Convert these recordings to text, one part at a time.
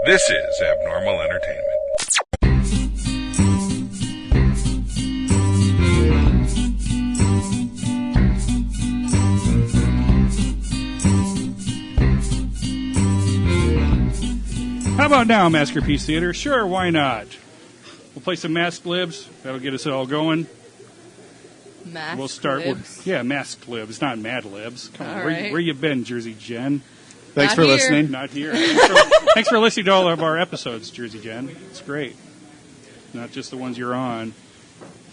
This is Abnormal Entertainment. How about now, Maskerpiece Theater? Sure, why not? We'll play some Masked Libs. That'll get us all going. We'll start with Masked Libs, not Mad Libs. Come on, where you been, Jersey Jen? Thanks for listening. Not here. Thanks for listening to all of our episodes, Jersey Jen. It's great. Not just the ones you're on.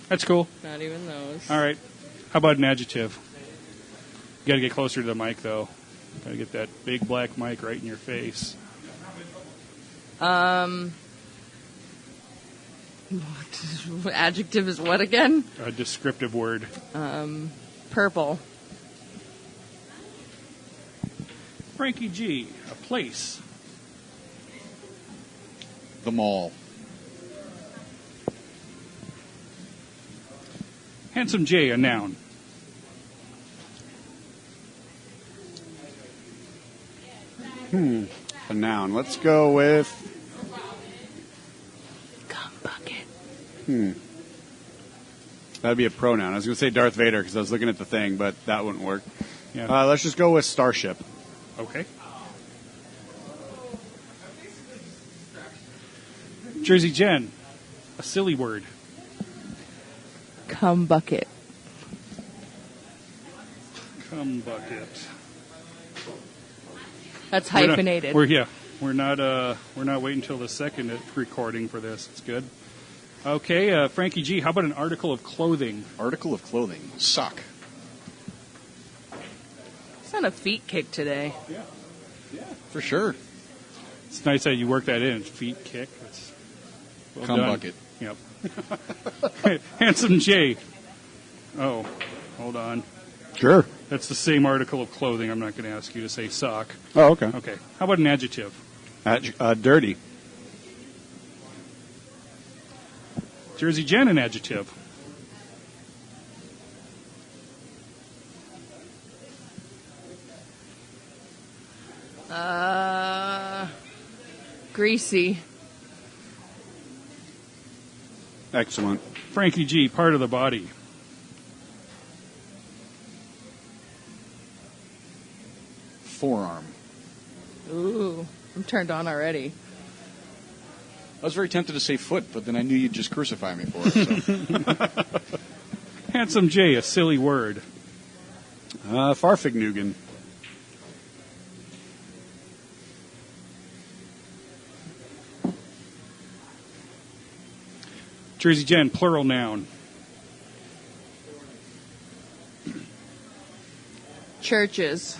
That's cool. Not even those. All right. How about an adjective? You got to get closer to the mic, though. Got to get that big black mic right in your face. Adjective is what again? A descriptive word. Purple. Frankie G, a place. The mall. Handsome J, a noun. A noun. Let's go with... Cum bucket. That'd be a pronoun. I was going to say Darth Vader because I was looking at the thing, but that wouldn't work. Yeah. Let's just go with starship. Okay. Jersey Jen, a silly word. Cum bucket. Cum bucket. That's hyphenated. We're not waiting until the second recording for this. It's good. Okay, Frankie G, how about an article of clothing? Article of clothing. Sock. It's not a feet kick today. Yeah, for sure. It's nice that you work that in. Feet kick. That's well Cum done. bucket. Yep. Handsome J. Oh, hold on. Sure. That's the same article of clothing. I'm not going to ask you to say sock. Oh, okay. Okay. How about an adjective? Dirty. Jersey Jen, an adjective. Greasy. Excellent. Frankie G, part of the body. Forearm. Ooh, I'm turned on already. I was very tempted to say foot, but then I knew you'd just crucify me for it. So. Handsome J, a silly word. Farfignugan. Jersey Jen, plural noun. Churches.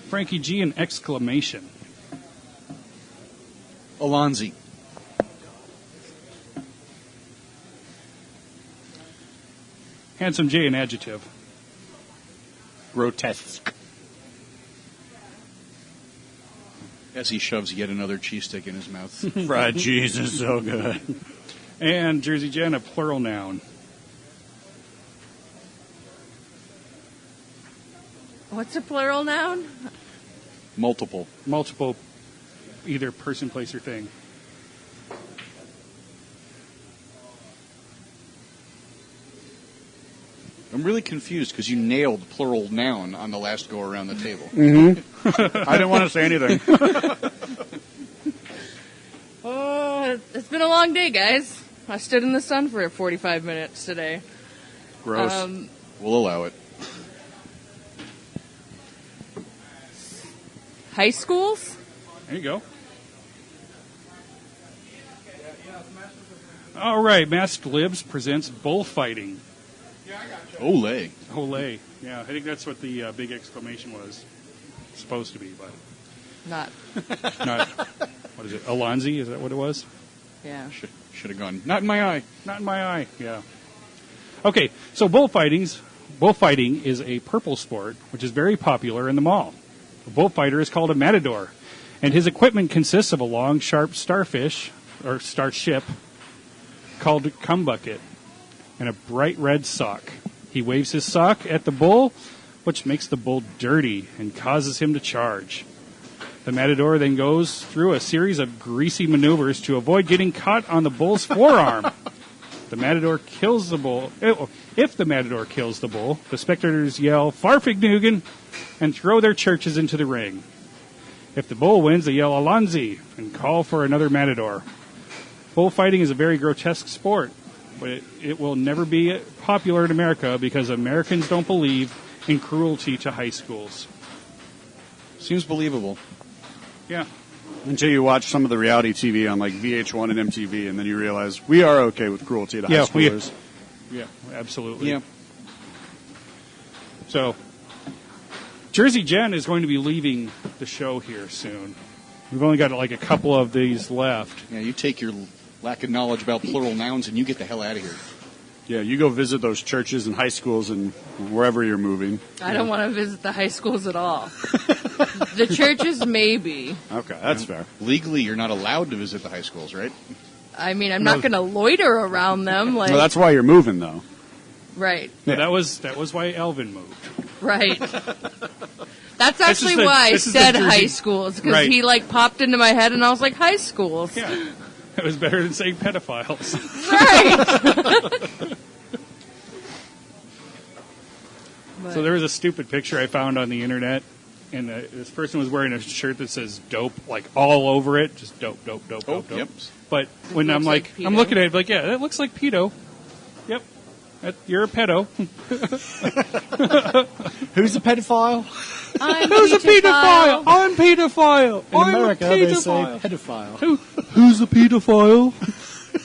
Frankie G, an exclamation. Alonzi. Handsome J, an adjective. Grotesque. As he shoves yet another cheese stick in his mouth. Fried cheese is so good. And Jersey Jen, a plural noun. What's a plural noun? Multiple. Multiple, either person, place, or thing. I'm really confused because you nailed plural noun on the last go around the table. Mm-hmm. I didn't want to say anything. Oh, it's been a long day, guys. I stood in the sun for 45 minutes today. Gross. We'll allow it. High schools? There you go. All right, Masked Libs presents bullfighting. Olay. Olay. Yeah, I think that's what the big exclamation was supposed to be, but Not. What is it? Alonzi? Is that what it was? Yeah. Should have gone. Not in my eye. Not in my eye. Yeah. Okay, so bullfighting is a purple sport which is very popular in the mall. A bullfighter is called a matador, and his equipment consists of a long, sharp starfish or starship called cum bucket and a bright red sock. He waves his sock at the bull which makes the bull dirty and causes him to charge. The matador then goes through a series of greasy maneuvers to avoid getting caught on the bull's forearm. The matador kills the bull. If the matador kills the bull, the spectators yell "Farfignugan" and throw their churches into the ring. If the bull wins, they yell "Alonzi" and call for another matador. Bullfighting is a very grotesque sport, but it will never be popular in America because Americans don't believe in cruelty to high schools. Seems believable. Yeah. Until you watch some of the reality TV on like VH1 and MTV, and then you realize we are okay with cruelty to high schoolers. Yeah, absolutely. Yeah. So, Jersey Jenn is going to be leaving the show here soon. We've only got like a couple of these left. Yeah, you take your lack of knowledge about plural nouns and you get the hell out of here. Yeah, you go visit those churches and high schools and wherever you're moving. I don't want to visit the high schools at all. The churches, maybe. Okay, that's fair. Legally, you're not allowed to visit the high schools, right? I mean, I'm not going to loiter around them. Like, Well, that's why you're moving, though. right, Yeah. That was why Elvin moved. right. That's actually why I said high schools, because Right. he like popped into my head, and I was like, high schools. Yeah. It was better than saying pedophiles. Right. So there was a stupid picture I found on the internet, and this person was wearing a shirt that says "dope" like all over it, just dope, dope, dope, dope, dope. Yep. But when I'm looks like I'm pedo. looking at it, like, yeah, that looks like pedo. Yep, you're a pedo. Who's a pedophile? I'm Who's a pedophile? I'm pedophile. In I'm America, a they say pedophile. pedophile. Who's a pedophile?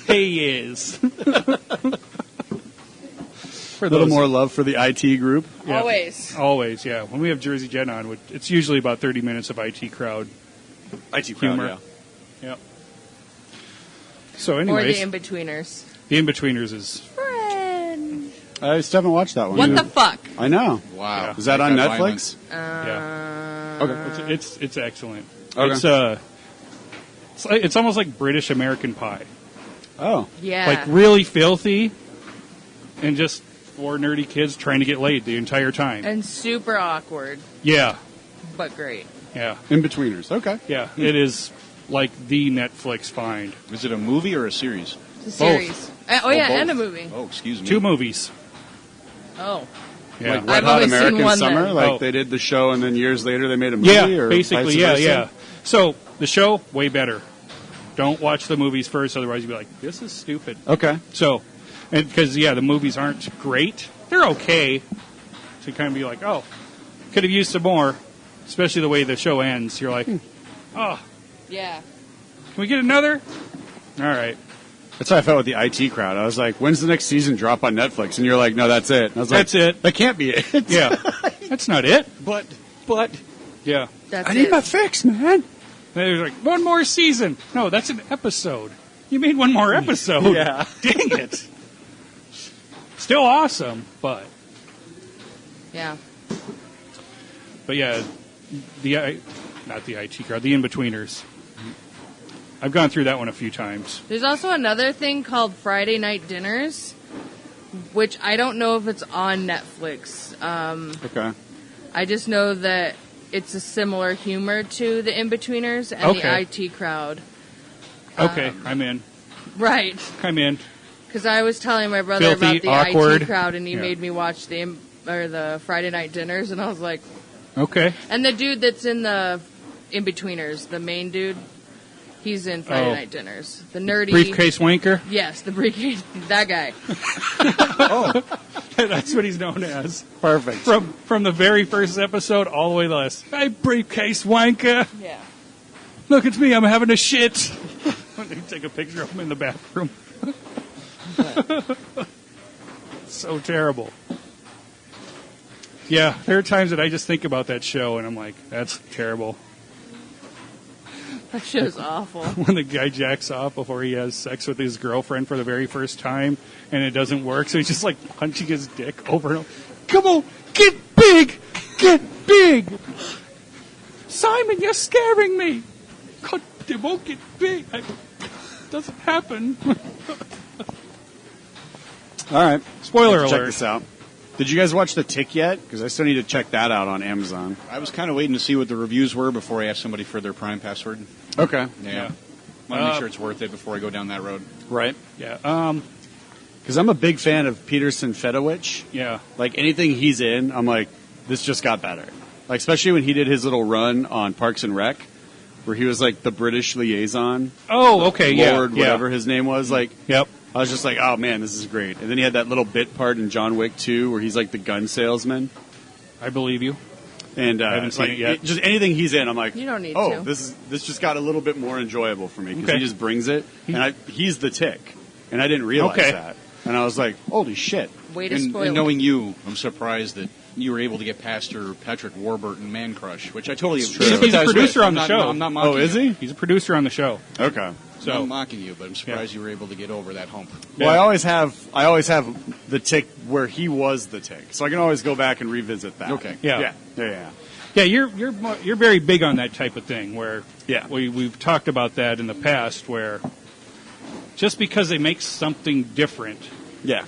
He is. A little more love for the IT group. Yeah. Always. Yeah. When we have Jersey Jenn on, it's usually about 30 minutes of IT crowd IT humor. crowd, Yep. So, Or anyways, the in-betweeners. the In-Betweeners is Friend. I still haven't watched that one. What the fuck? I know. Wow. Yeah. Is that on got Netflix? yeah. Okay. It's excellent. Okay. It's almost like British American Pie, Oh. Yeah. like really filthy, and just four nerdy kids trying to get laid the entire time. And super awkward, Yeah, but great. yeah, In-betweeners. Okay. yeah. It is like the Netflix find. Is it a movie or a series? It's a series. Both. And a both. movie. Oh, excuse me. 2 movies. Oh. Yeah, Like Red I've Hot only seen American one Summer? then. Like Oh. they did the show and then years later they made a movie? yeah, or basically, vice yeah, versa? yeah. So the show way better. Don't watch the movies first, otherwise you'll be like, this is stupid. Okay. So, and because the movies aren't great, they're okay. To kind of be like, oh, could have used some more. Especially the way the show ends. You're like, oh, Yeah. can we get another? All right, That's how I felt with the IT crowd. I was like, when's the next season drop on Netflix? And you're like, no, that's it. And I was like, That's it. That can't be it. Yeah, that's not it. But Yeah, That's I need it. my fix, man. they're like, one more season. No, that's an episode. You made one more episode. Yeah. Dang it. Still awesome, but Yeah. yeah, not the IT crowd, the In-Betweeners. I've gone through that one a few times. There's also another thing called Friday Night Dinners, which I don't know if it's on Netflix. Okay. I just know that it's a similar humor to the In-Betweeners and Okay. the IT crowd. Okay, I'm in. Right. I'm in. Because I was telling my brother Filthy, about the awkward. IT crowd, and he Yeah. made me watch the Friday Night Dinners, and I was like, Okay. and the dude that's in the In-Betweeners, the main dude, he's in Friday Oh. Night Dinners. The nerdy... Briefcase wanker. Yes, the briefcase... That guy. That's what he's known as. Perfect. From the very first episode all the way to the last. Hey, briefcase wanker. Yeah. Look at me, I'm having a shit. They take a picture of him in the bathroom. So terrible. Yeah, there are times that I just think about that show and I'm like, that's terrible. That show's awful. When the guy jacks off before he has sex with his girlfriend for the very first time and it doesn't work, so he's just like punching his dick over and over. Come on, get big! Get big! Simon, you're scaring me! God, they won't get big. It doesn't happen. All right. Spoiler Check alert. this out. Did you guys watch The Tick yet? Because I still need to check that out on Amazon. I was kind of waiting to see what the reviews were before I asked somebody for their Prime password. Okay. Yeah. Want to make sure it's worth it before I go down that road. Right. Yeah. Because I'm a big fan of Peterson Fedowich. Yeah. Like, anything he's in, I'm like, this just got better. Like, especially when he did his little run on Parks and Rec, where he was, like, the British liaison. Oh, okay, Lord, whatever his name was. Like, yep. I was just like, oh, man, this is great. And then he had that little bit part in John Wick 2 where he's, like, the gun salesman. I believe you. And I haven't seen it yet. Just anything he's in, I'm like, You don't need oh, to. this just got a little bit more enjoyable for me because Okay. he just brings it. And he's the Tick. And I didn't realize that. And I was like, holy shit. Way to spoil And it. knowing you, I'm surprised that you were able to get past your Patrick Warburton man crush, which I totally true. He's a sympathize producer with. on the I'm show. Not, I'm not mocking Oh, is you. he? He's a producer on the show. Okay. So I'm not mocking you, but I'm surprised you were able to get over that hump. Well, I always have the Tick where he was the Tick, so I can always go back and revisit that. Okay. Yeah. Yeah. You're very big on that type of thing where Yeah. we've talked about that in the past where just because they make something different Yeah.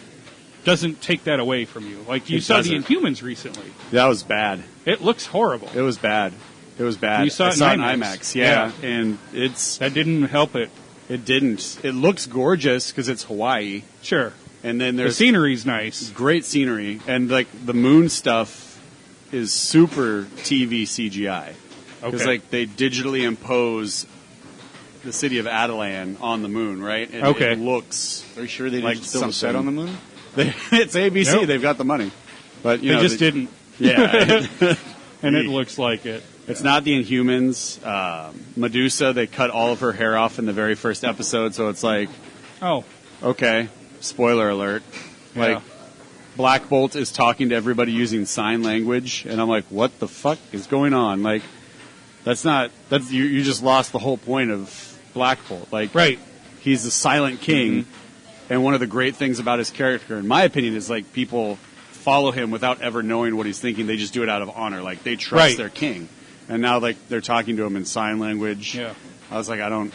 doesn't take that away from you. Like you It saw doesn't. the Inhumans recently. That was bad. It looks horrible. It was bad. You saw it in in IMAX. IMAX. Yeah. And That didn't help it. it didn't. It looks gorgeous because it's Hawaii, Sure. and then The there's scenery's nice. great scenery, and like the moon stuff is super TV CGI because Okay. like they digitally impose the city of Adelan on the moon, right? And Okay. it looks Are you sure they like didn't build a set something. on the moon? it's ABC. Nope. They've got the money, but you They know, just didn't. Yeah, And it looks like it. it's not the Inhumans. Medusa, they cut all of her hair off in the very first episode, so it's like, Oh, okay, spoiler alert. Like, yeah. Black Bolt is talking to everybody using sign language, and I'm like, what the fuck is going on? Like, you just lost the whole point of Black Bolt. Like, Right. he's a silent king, and one of the great things about his character, in my opinion, is like people follow him without ever knowing what he's thinking. They just do it out of honor. Like, they trust Right. their king. And now, like, they're talking to him in sign language. Yeah. I was like, I don't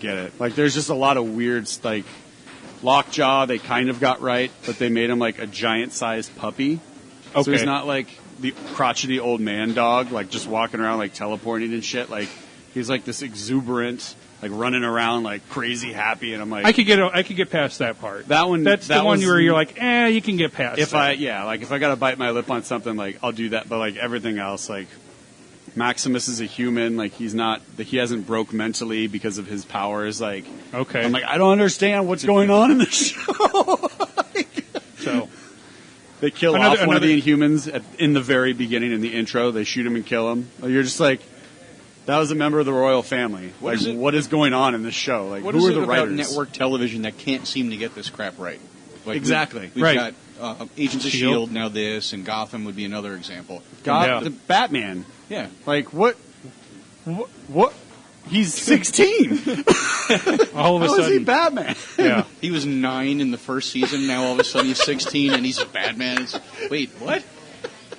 get it. Like, there's just a lot of weird, like, Lockjaw, they kind of got right, but they made him like a giant-sized puppy. So Okay. he's not like the crotchety old man dog, like just walking around like teleporting and shit. Like, he's like this exuberant, like running around like crazy happy, and I'm like, I could get past that part. That one- That's that the one was- where you're like, you can get past. if that. if I gotta bite my lip on something, like I'll do that. But like everything else, like Maximus is a human, like he hasn't broke mentally because of his powers. Like, Okay. I'm like, I don't understand what's going on in this show. So They kill Another- off one of another- the Inhumans in the very beginning, in the intro. They shoot him and kill him. You're just like, that was a member of the royal family. What is it? What is going on in this show? Like, What who is are it the about writers? network television that can't seem to get this crap right? Like Exactly. We've Right. got Agents of Shield. S.H.I.E.L.D., now this, and Gotham would be another example. God, Yeah. the Batman. Yeah. Like, what? He's 16. all of a How is he sudden, Batman? yeah. He was 9 in the first season. Now all of a sudden he's 16 and he's Batman. Wait, what?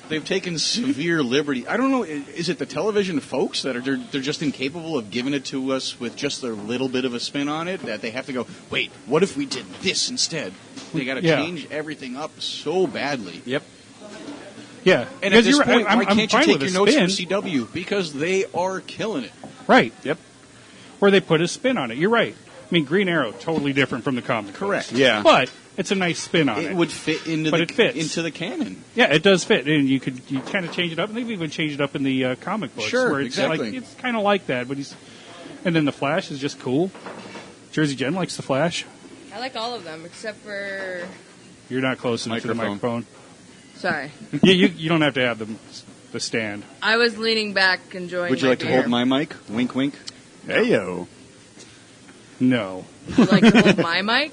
They've taken severe liberty. I don't know. Is it the television folks that they're just incapable of giving it to us with just a little bit of a spin on it? That they have to go, wait, what if we did this instead? They got to Yeah. change everything up so badly. Yep. Yeah. And Because at this you're point, I'm why can't you fine take with your a notes from spin. CW? Because they are killing it. Right. Yep. Where they put a spin on it. You're right. I mean, Green Arrow, totally different from the comic. Correct. books. Yeah. But it's a nice spin on it. It would fit into But it fits. into the canon. Yeah, it does fit, and you kind of change it up. And they've even changed it up in the comic books, Sure, where it's exactly. like it's kind of like that. But and then the Flash is just cool. Jersey Jen likes the Flash. I like all of them except for. You're not close enough to the Microphone. microphone. Sorry, you don't have to have the stand. I was leaning back enjoying. Would you my like to beer. hold my mic? Wink, wink. Hey yo. No, Would you like to hold my mic?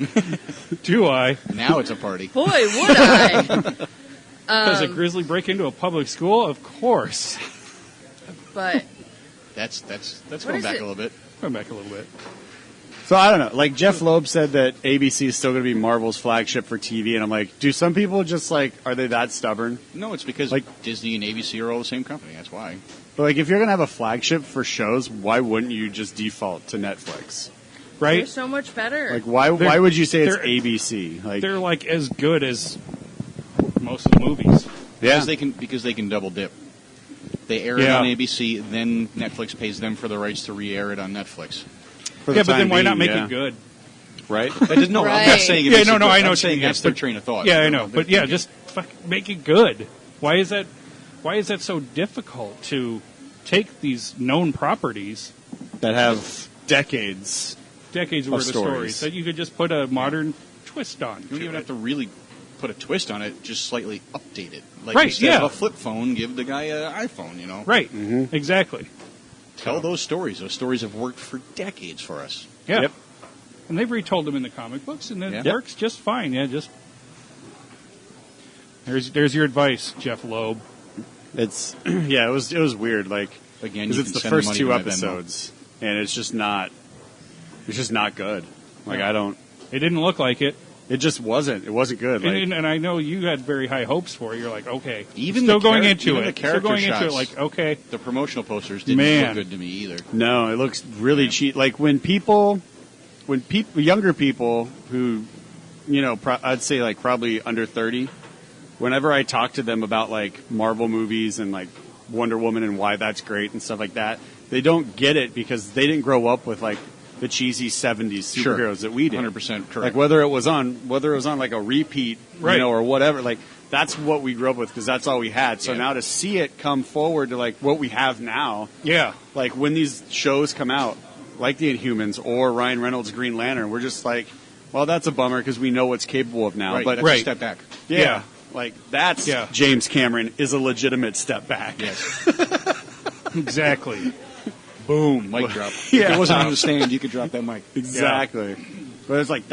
do I? Now it's a party. Boy, would I! Does a grizzly break into a public school? Of course. But That's What going is back it? a little bit. Come back a little bit. So I don't know. Like Jeff Loeb said that ABC is still going to be Marvel's flagship for TV, and I'm like, do some people just like, are they that stubborn? No, it's because Like- Disney and ABC are all the same company. That's why. But like, if you're going to have a flagship for shows, why wouldn't you just default to Netflix? they're Right? so much better. Like, why would you say it's they're- ABC? Like, They're like as good as most of the movies. Yeah. Because they can double dip. They air it on ABC, then Netflix pays them for the rights to re-air it on Netflix. Yeah, but then why not make it good? Right? I'm not Right. saying it Yeah, makes no, it no, good. I know I'm what you saying mean, that's their but- train of thought. Yeah, I know. But yeah, just make it good. Why is that so difficult to take these known properties, That have decades. decades Of worth of stories. stories, that you could just put a modern twist on? You don't even have to really put a twist on it, just slightly update it. Like Right, instead yeah. of a flip phone, give the guy an iPhone, you know? Right, exactly. Tell those stories. Those stories have worked for decades for us. Yeah. Yep. And they've retold them in the comic books, and it Yeah. works just fine. Yeah, just there's your advice, Jeff Loeb. It's it was weird. Like Again, because you it's can the send the first money two to my Venmo. episodes, and it's just not good. Like No. I don't. It didn't look like it, It just wasn't. It wasn't good. Like and I know you had very high hopes for it. You're like, okay, Even still the going char- into even it, the still character going into it, shots. like, okay, The promotional posters didn't Man. look good to me either. no, it looks really cheap. Like when younger people who, I'd say like probably under 30, whenever I talk to them about like Marvel movies and like Wonder Woman and why that's great and stuff like that, they don't get it because they didn't grow up with like the cheesy 70s Sure. superheroes that we did. 100% correct. Like whether it was on like a repeat, Right. or whatever, like that's what we grew up with because that's all we had. So Yeah. now to see it come forward to like what we have now, yeah, like when these shows come out, like the Inhumans or Ryan Reynolds' Green Lantern, we're just like, well, that's a bummer because we know what's capable of now. right, But that's Right. a step back. yeah, like that's Yeah. James Cameron is a legitimate step back. Yes. exactly. Boom. Mic drop. Yeah. If it wasn't on the stand, you could drop that mic. Exactly. But it's like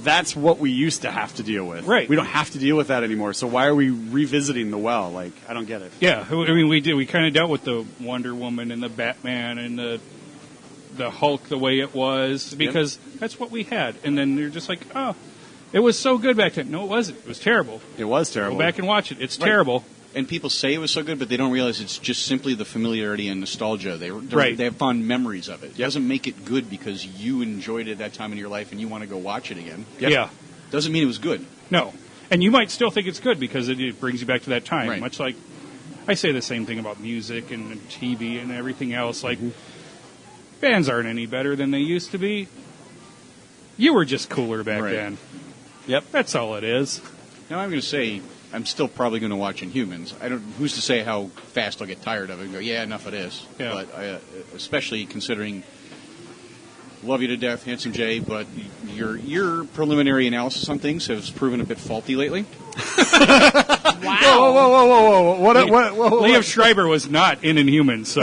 that's what we used to have to deal with. Right. We don't have to deal with that anymore. So why are we revisiting the well? Like I don't get it. Yeah, I mean, we did. We kind of dealt with the Wonder Woman and the Batman and the Hulk the way it was because that's what we had. And then you're just like, oh, it was so good back then. No, it wasn't. It was terrible. It was terrible. Go back and watch it. It's Right. terrible. And people say it was so good, but they don't realize it's just simply the familiarity and nostalgia. Right. They have fond memories of it. It doesn't make it good because you enjoyed it at that time in your life and you want to go watch it again. Yeah. Doesn't mean it was good. No. And you might still think it's good because it brings you back to that time. Right. Much like I say the same thing about music and TV and everything else. Like, bands aren't any better than they used to be. You were just cooler back Right. then. Yep. That's all it is. Now I'm going to say I'm still probably going to watch Inhumans. Who's to say how fast I'll get tired of it and go, yeah, enough of this. Yeah. But especially considering, love you to death, Handsome Jay, but your preliminary analysis on things has proven a bit faulty lately. Whoa, whoa, whoa, whoa, whoa! What? Liev Schreiber was not in Inhumans, so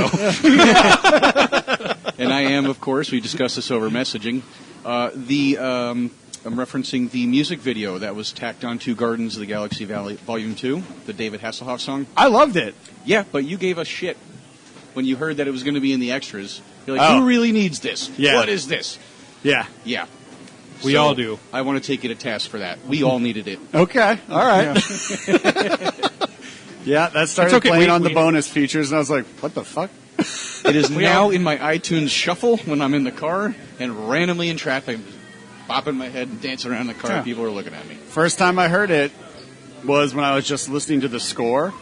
And I am, of course, we discussed this over messaging. I'm referencing the music video that was tacked onto Gardens of the Galaxy Valley Volume 2, the David Hasselhoff song. I loved it. Yeah, but you gave us shit when you heard that it was going to be in the extras. You're like, Oh. who really needs this? Yeah. What is this? Yeah. Yeah. we all do. I want to take you to task for that. We all needed it. Okay. All right. Yeah, that started It's okay. playing We- on the we- bonus features, and I was like, "What the fuck?" It is now in my iTunes shuffle when I'm in the car and randomly in traffic, bopping my head and dancing around the car. Yeah. People are looking at me. First time I heard it was when I was just listening to the score,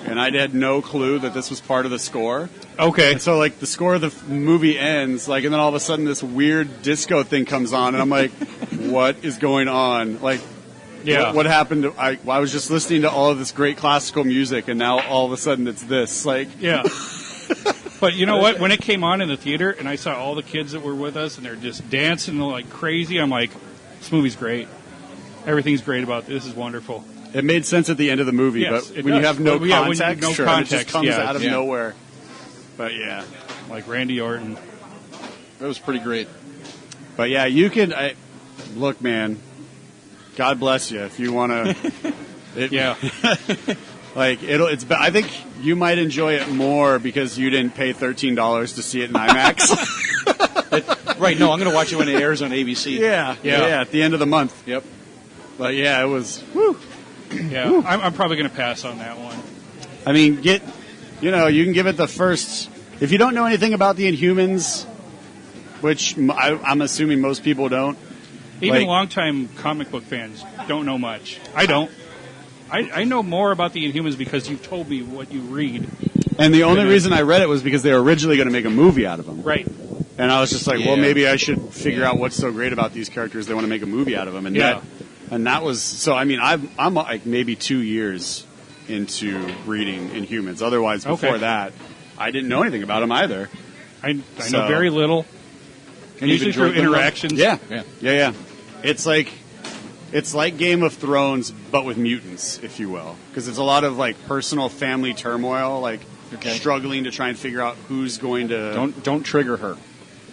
and I had no clue that this was part of the score. Okay. And so, like, the score of the movie ends, like, and then all of a sudden this weird disco thing comes on, and I'm like, "What is going on?" Like, Yeah. what happened? I was just listening to all of this great classical music, and now all of a sudden it's this. Like, Yeah. But you know what? When it came on in the theater and I saw all the kids that were with us and they're just dancing like crazy, I'm like, this movie's great. Everything's great about this. This is wonderful. it made sense at the end of the movie, Yes, but it when you does. have no Well, yeah, when you- context, no sure, it context, just comes yeah. out of Yeah. nowhere. But yeah. Like Randy Orton. That was pretty great. But yeah, you can look, man. God bless you if you want to. Yeah. Like I think you might enjoy it more because you didn't pay $13 to see it in IMAX. Right, no, I'm going to watch it when it airs on ABC. yeah, at the end of the month. Yep. But yeah, it was. Whew. Yeah. I'm probably going to pass on that one. I mean, you can give it the first. If you don't know anything about the Inhumans, which I'm assuming most people don't. Even Like- longtime comic book fans don't know much. I don't. I know more about the Inhumans because you've told me what you read. And the only reason I read it was because they were originally going to make a movie out of them. Right. And I was just like, well, Yeah. maybe I should figure out what's so great about these characters. They want to make a movie out of them. And that was so. I mean, I'm like maybe 2 years into reading Inhumans. Otherwise, before that, I didn't know anything about them either. I know very little. And you've Usually through enjoyed them, though? interactions. Yeah. It's like Game of Thrones, but with mutants, if you will, because it's a lot of like personal family turmoil, like struggling to try and figure out who's going to. Don't trigger her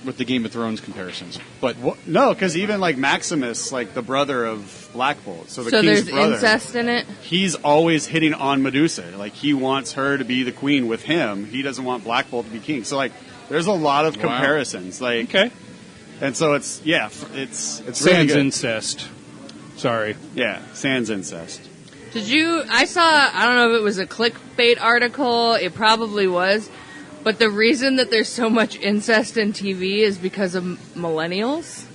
with the Game of Thrones comparisons. But No, because even like Maximus, like the brother of Black Bolt, so the So king's there's brother, incest in it? he's always hitting on Medusa. Like he wants her to be the queen with him. He doesn't want Black Bolt to be king. So like, there's a lot of comparisons. Like, and so it's really Sans good. incest. Sorry. Yeah, sans incest. I don't know if it was a clickbait article, it probably was, but the reason that there's so much incest in TV is because of millennials.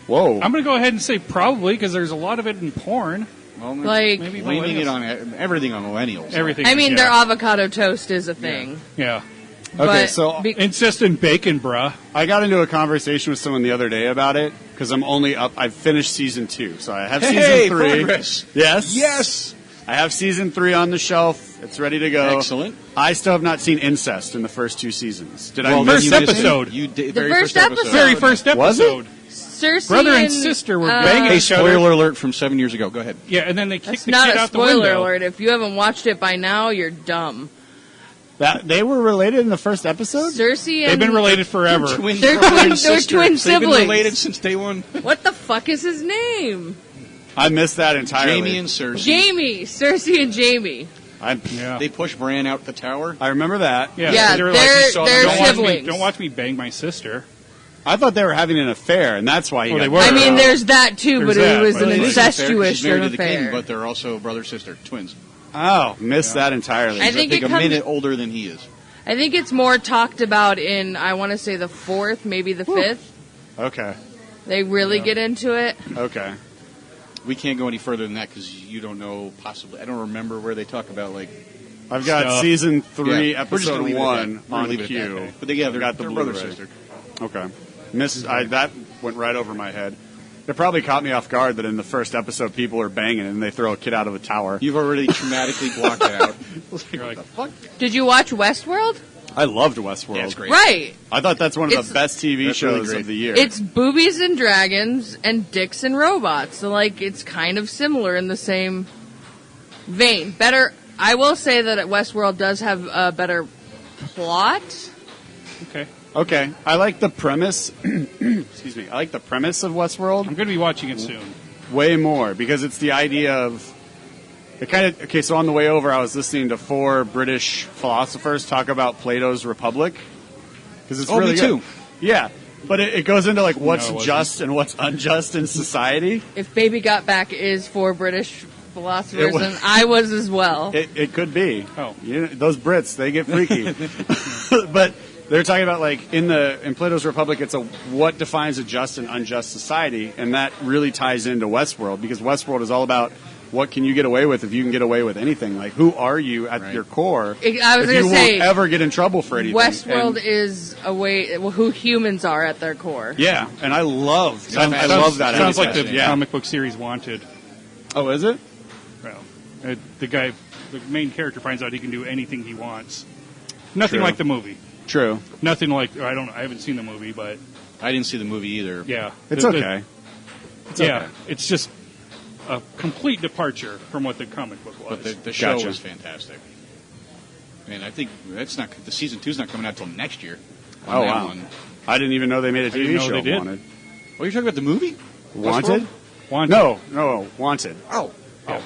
Whoa. I'm going to go ahead and say probably because there's a lot of it in porn. well, Like, Maybe blaming it millennials. on everything on millennials. Everything. I mean, yeah. their avocado toast is a thing. Yeah. Okay, But so Incest and bacon, bruh. I got into a conversation with someone the other day about it because I'm only up. I've finished season 2, so I have season 3. Progress. Yes. I have season 3 on the shelf. It's ready to go. Excellent. I still have not seen incest in the first 2 seasons. Did I Well, miss first you missed it. episode. You did, The very first episode. Very first Was it? episode. Cersei Brother and and sister were banging Hey, each other. spoiler alert from 7 years ago. Go ahead. Yeah, and then they kicked That's the not kid a out the spoiler window. alert. If you haven't watched it by now, you're dumb. That they were related in the first episode? Cersei and They've been related forever. Twin They're brother twin- and they're sister. twin They've been siblings. related since day one. What the fuck is his name? I missed that entirely. Jamie and Cersei. Jamie. Cersei and Jamie. Yeah. They pushed Bran out the tower. I remember that. Yeah, Yeah, they were they're- like, they're don't watch me- siblings. Don't watch me bang my sister. I thought they were having an affair, and that's why he Well, got they were. I mean, there's that too, There's but that, it was but an it is incestuous She's married to the affair. king, but they're also brother-sister, twins. Oh, missed that entirely. I think it a comes- minute older than he is. I think it's more talked about in, I want to say, the 4th, maybe the 5th. Okay. They really get into it. Okay. We can't go any further than that because you don't know possibly. I don't remember where they talk about like. I've got Stuff. season 3, Yeah, we're just gonna episode leave it at 1 that. We're gonna on leave it at queue. that. But they're got the brother Blu-ray. sister. Okay. That went right over my head. It probably caught me off guard that in the first episode people are banging and they throw a kid out of a tower. You've already traumatically blocked it out. You're like, Did you watch Westworld? I loved Westworld. Yeah, it's great. Right. I thought that's one of It's- the best TV That's really shows great. of the year. It's boobies and dragons and dicks and robots. So, like, it's kind of similar in the same vein. Better. I will say that Westworld does have a better plot. okay. Okay, I like the premise. Excuse me. I like the premise of Westworld I'm going to be watching it soon. way more because it's the idea of it kind of. Okay, so on the way over, I was listening to 4 British philosophers talk about Plato's Republic because it's Oh, really me good. too. Yeah, but it goes into like what's it wasn't. just and what's unjust in society. If Baby Got Back is for British philosophers, It was- and I was as well. It could be. Oh. You know, those Brits, they get freaky. But they're talking about like in Plato's Republic, it's what defines a just and unjust society, and that really ties into Westworld because Westworld is all about what can you get away with if you can get away with anything. Like who are you at your core? I was if going you to say, won't ever get in trouble for anything. Westworld And- is a way who humans are at their core. yeah, and I love Sounds that. Sounds like the aspect. Yeah. comic book series Wanted. Oh, is it? Well, the main character finds out he can do anything he wants. Nothing True. like the movie. True. Nothing like I haven't seen the movie, but I didn't see the movie either. yeah, It's The- okay. yeah, okay. it's just a complete departure from what the comic book was. But the show Gotcha. was fantastic. And I think that's not the season 2's not coming out till next year. On Oh that wow. one. I didn't even know they made a didn't TV know show. they did. Wanted. Oh, you're talking about the movie? Wanted? Westworld? Wanted. No, Wanted. Oh, Yeah.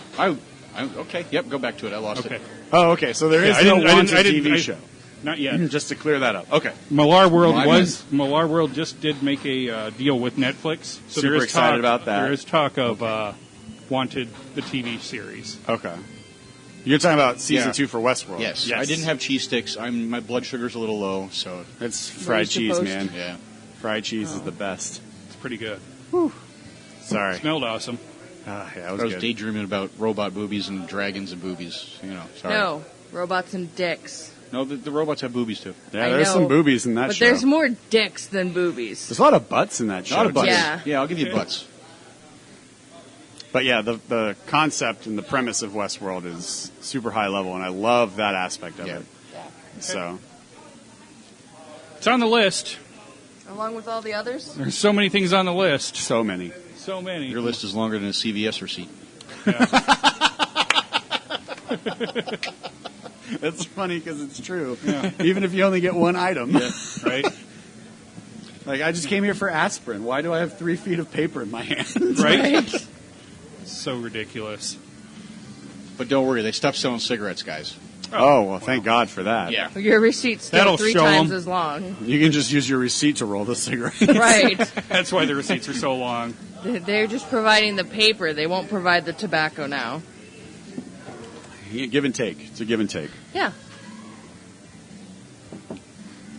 okay. Yep, go back to it. I lost Okay. it. Oh, okay. So there is I no didn't- I Wanted didn't- TV I- show. Not yet. Just to clear that up. Okay. Millar World Well, Millar World just did make a deal with Netflix. So Super there is excited talk, about that. There is talk of Wanted, the TV series. Okay. You're talking about season Yeah. 2 for Westworld. Yes. I didn't have cheese sticks. My blood sugar's a little low, so It's fried you cheese, supposed man. yeah. Fried cheese is the best. It's pretty good. Sorry. Smelled awesome. Yeah, it I was was good. daydreaming about robot boobies and dragons and boobies. Sorry. No, robots and dicks. No, the robots have boobies too. Yeah, I there's know, some boobies in that But show. there's more dicks than boobies. There's a lot of butts in that show. A lot of butts. Yeah. Yeah, I'll give you butts. But yeah, the concept and the premise of Westworld is super high level, and I love that aspect of Yeah. it. So, It's on the list. Along with all the others? There's so many things on the list. so many. So many. Your list is longer than a CVS receipt. It's funny because it's true. Yeah. Even if you only get one item. Right? Like, I just came here for aspirin. Why do I have 3 feet of paper in my hand? Right? So ridiculous. But don't worry, they stopped selling cigarettes, guys. Oh, well, thank God for that. Yeah. Your receipt's still That'll 3 show times 'em. as long. You can just use your receipt to roll the cigarette. Right. That's why the receipts are so long. They're just providing the paper. They won't provide the tobacco now. Yeah, give and take. It's a give and take. Yeah.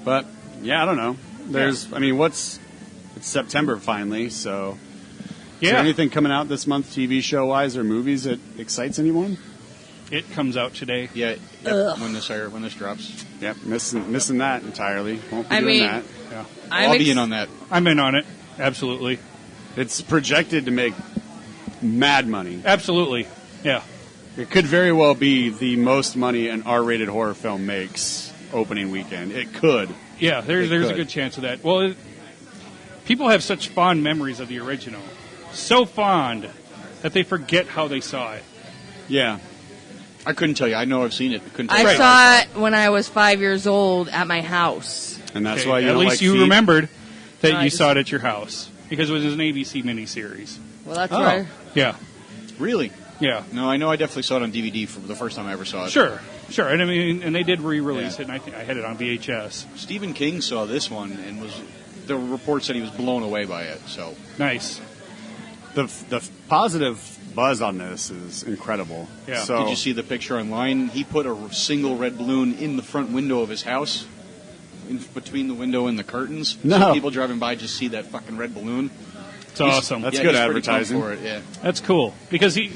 But, yeah, I don't know. It's September finally, so. Is there Yeah. anything coming out this month, TV show-wise or movies, that excites anyone? It comes out today. Yeah, yep, when this drops. Yep, missing that entirely. Won't be I doing mean- that. Yeah. I'll be in on that. I'm in on it. Absolutely. It's projected to make mad money. Absolutely. Yeah. It could very well be the most money an R-rated horror film makes opening weekend. It could. Yeah, there's a could. good chance of that. Well, people have such fond memories of the original. So fond that they forget how they saw it. Yeah. I couldn't tell you. I know I've seen it. Couldn't tell I you. saw it when I was 5 years old at my house. And that's Okay, why you at don't least like you feet. remembered that No, I you just- saw it at your house because it was an ABC miniseries. Well, that's Oh. why. Yeah, Really? yeah, No, I know I definitely saw it on DVD for the first time I ever saw it. sure. And I mean, and they did re-release Yeah. it, and I think I had it on VHS. Stephen King saw this one and the report said he was blown away by it. So Nice. The positive buzz on this is incredible. Yeah. So, did you see the picture online? He put a single red balloon in the front window of his house, in between the window and the curtains. No. So people driving by just see that fucking red balloon. It's awesome. That's Yeah, good he's pretty advertising. pumped for it. Yeah. That's cool because he,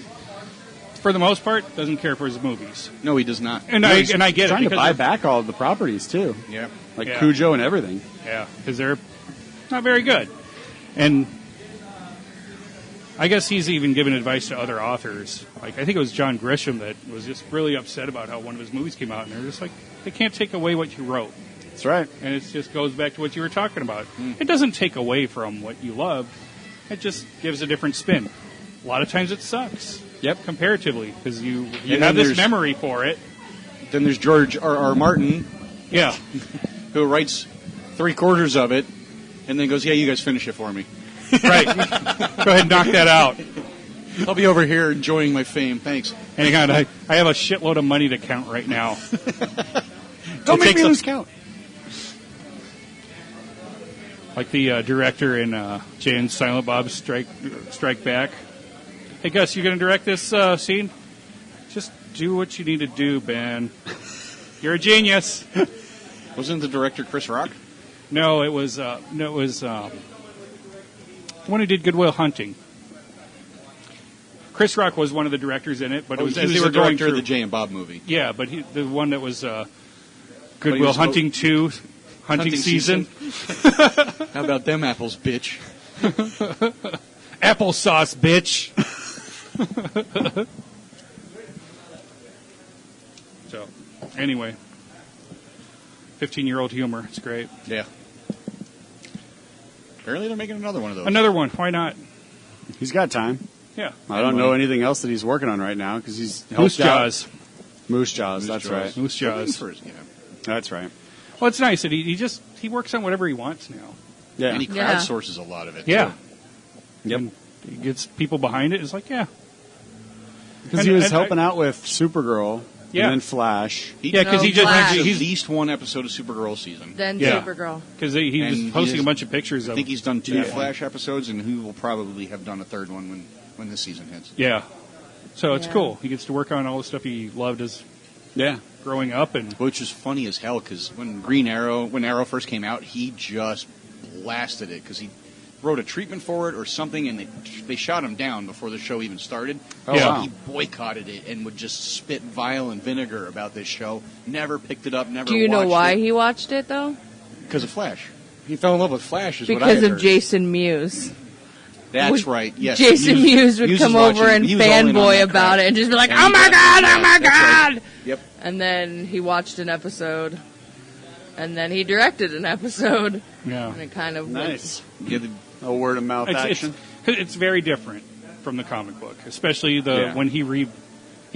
for the most part, doesn't care for his movies, No, he does not. and No, I he's get it trying to because buy of- back all of the properties, too. Yeah. Like Yeah. Cujo and everything. Yeah, because they're not very good. And I guess he's even given advice to other authors. Like, I think it was John Grisham that was just really upset about how one of his movies came out, and they're just like, they can't take away what you wrote. That's right. And it just goes back to what you were talking about. It doesn't take away from what you love. It just gives a different spin. A lot of times it sucks. Yep. Comparatively, because you And have then this there's- memory for it. Then there's George R.R. Martin, Yeah. who writes 3/4 of it, and then goes, "Yeah, you guys finish it for me. Right. Go ahead and knock that out. I'll be over here enjoying my fame. Thanks." And again, I have a shitload of money to count right now. Don't It make takes me a- lose count. Like the director in Jay and Silent Bob Strike Back. Hey, Gus, you going to direct this scene? Just do what you need to do, Ben. You're a genius. Wasn't the director Chris Rock? No, it was the one who did Good Will Hunting. Chris Rock was one of the directors in it, but it was he as was they the were going director of through. the Jay and Bob movie. Yeah, but the one that was Good But he Will was Hunting 2, hunting season. How about them apples, bitch? Applesauce, bitch. So, anyway, 15-year-old humor. It's great. Yeah. Apparently they're making another one of those. Another one. Why not? He's got time. Yeah. I don't know anything else that he's working on right now because he's Moose helped out. Jaws. Moose Jaws, that's Jaws. right. Moose Jaws. That's right. Well, it's nice that he works on whatever he wants now. Yeah. And he Yeah. crowdsources a lot of it. Yeah. Yep. And he gets people behind it. It's like, yeah. Because he was helping out with Supergirl Yeah. and then Flash. Yeah, because he just Flash. At he's least one episode of Supergirl season. Then Yeah. Supergirl. because he And was he posting a has- bunch of pictures I of. think he's done 2 Yeah. Flash episodes, and he will probably have done a third one when this season hits. Yeah. So it's Yeah. cool. He gets to work on all the stuff he loved as Yeah. growing up, and Which is funny as hell, because when Arrow first came out, he just blasted it, because he wrote a treatment for it or something, and they shot him down before the show even started. Oh, So wow. he boycotted it and would just spit violent vinegar about this show. Never picked it up, never Do you know watched why it. he watched it, though? Because of Flash. He fell in love with Flash, is what I Because had of heard. Jason Mewes. That's right, yes. Jason Mewes would Mewes come was over watching- and he was all in on fanboy that about crap. it and just be like, And oh he my did. God, Yeah, oh my that's right. God! Yep. And then he watched an episode, and then he directed an episode, Yeah. and it kind of went- Nice. Yeah, A word of mouth It's, action. it's very different from the comic book, especially when he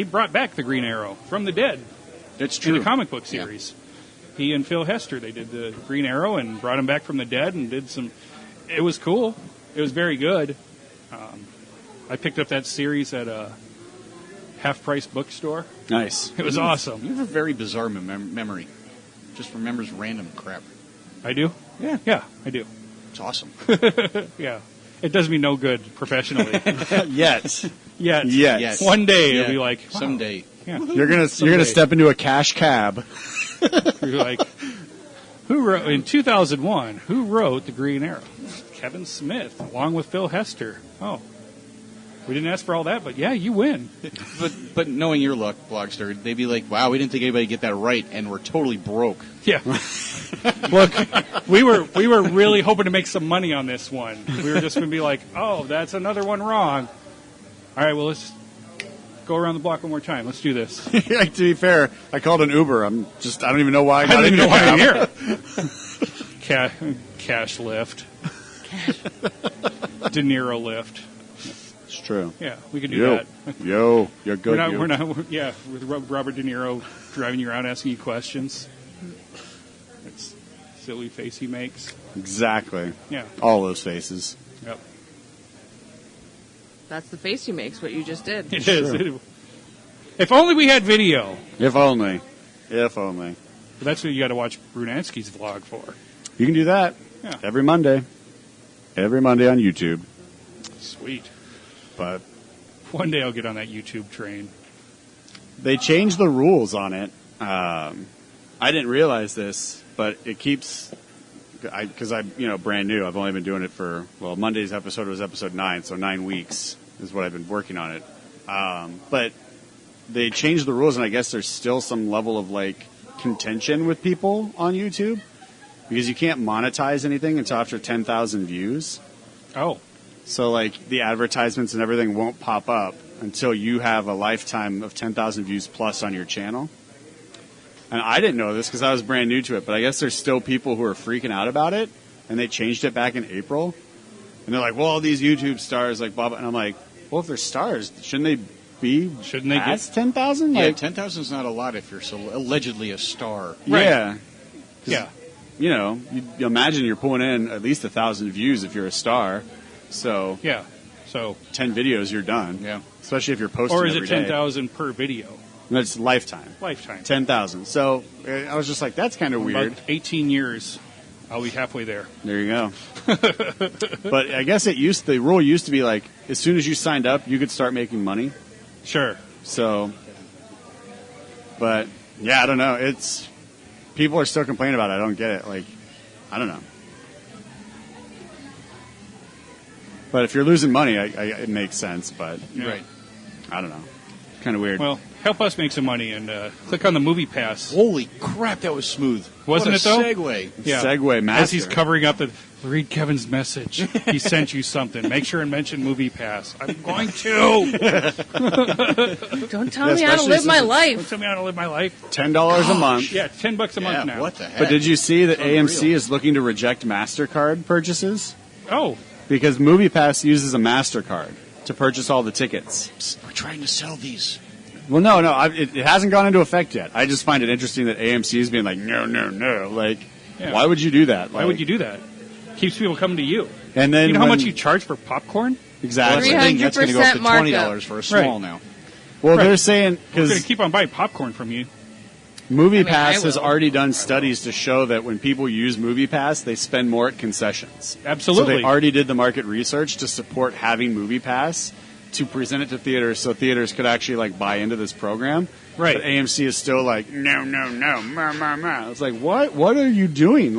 brought back the Green Arrow from the dead that's in true. the comic book Yeah. series. He and Phil Hester, they did the Green Arrow and brought him back from the dead and did some. It was cool. It was very good. I picked up that series at a half-price bookstore. Nice. It was awesome. You have a very bizarre memory. Just remembers random crap. I do. Yeah, I do. It's awesome. Yeah, it does me no good professionally. Yet. Yet, Yes. one day Yeah. it'll be like wow. Someday. Yeah. You're gonna Someday. step into a cash cab. You're like, who wrote in 2001? Who wrote the Green Arrow? Kevin Smith, along with Phil Hester. Oh, we didn't ask for all that, but yeah, you win. But knowing your luck, Blogster, they'd be like, wow, we didn't think anybody would get that right, and we're totally broke. Yeah. Look, we were really hoping to make some money on this one. We were just going to be like, oh, that's another one wrong. All right, well, let's go around the block one more time. Let's do this. Like, to be fair, I called an Uber. I don't even know why I I got don't even into know why I'm cab. here. Cash lift. De Niro lift. It's true. Yeah, we could do Yo, that. yo, you're good. We're not, with Robert De Niro driving you around asking you questions. It's silly face he makes. Exactly. Yeah. All those faces. Yep. That's the face he makes, what you just did. It is. If only we had video. If only. If only. But that's what you got to watch Brunansky's vlog for. You can do that Yeah. every Monday. Every Monday on YouTube. Sweet. But One day I'll get on that YouTube train. they changed the rules on it. I didn't realize this, but it keeps... Because I'm brand new. I've only been doing it for... Well, Monday's episode was episode 9, so 9 weeks is what I've been working on it. But they changed the rules, and I guess there's still some level of, contention with people on YouTube. Because you can't monetize anything until after 10,000 views. Oh. So, the advertisements and everything won't pop up until you have a lifetime of 10,000 views plus on your channel. And I didn't know this because I was brand new to it, but I guess there's still people who are freaking out about it, and they changed it back in April. And they're like, well, all these YouTube stars, blah, blah. And I'm like, well, if they're stars, shouldn't they be past 10,000? Yeah, 10,000 is not a lot if you're allegedly a star. Right. Yeah. Yeah. You imagine you're pulling in at least 1,000 views if you're a star. So Yeah. So, 10 videos, you're done. Yeah. Especially if you're posting or is it every day. 10,000 per video? That's lifetime. Lifetime. 10,000. So I was just like, that's kind of weird. About 18 years, I'll be halfway there. There you go. But I guess the rule used to be as soon as you signed up, you could start making money. Sure. So, but yeah, I don't know. People are still complaining about it. I don't get it. I don't know. But if you're losing money, it makes sense. But Yeah. Right. I don't know. Kind of weird. Well, help us make some money and click on the Movie Pass. Holy crap, that was smooth. Wasn't What it, though? a segue. Yeah. Segue master. As he's covering up read Kevin's message. He sent you something. Make sure and mention Movie Pass. I'm going to. Don't tell me how to especially live my since Don't life. tell me how to live my life. $10 a month. Yeah, $10 a month now. What the heck? But did you see that Unreal. AMC is looking to reject MasterCard purchases? Oh, Because MoviePass uses a MasterCard to purchase all the tickets. Psst, we're trying to sell these. Well, no, it hasn't gone into effect yet. I just find it interesting that AMC is being like, no. Yeah. Why would you do that? why would you do that? Keeps people coming to you. And then You know how when- much you charge for popcorn? Exactly. That's the thing. That's going to go up to 300% $20 for a small Right. now. Well, Right. they're saying We're going because to keep on buying popcorn from you. MoviePass I has will. already done studies to show that when people use MoviePass, they spend more at concessions. Absolutely. So they already did the market research to support having MoviePass to present it to theaters so theaters could actually buy into this program. Right. But AMC is still like, no, ma. It's like, what? What are you doing?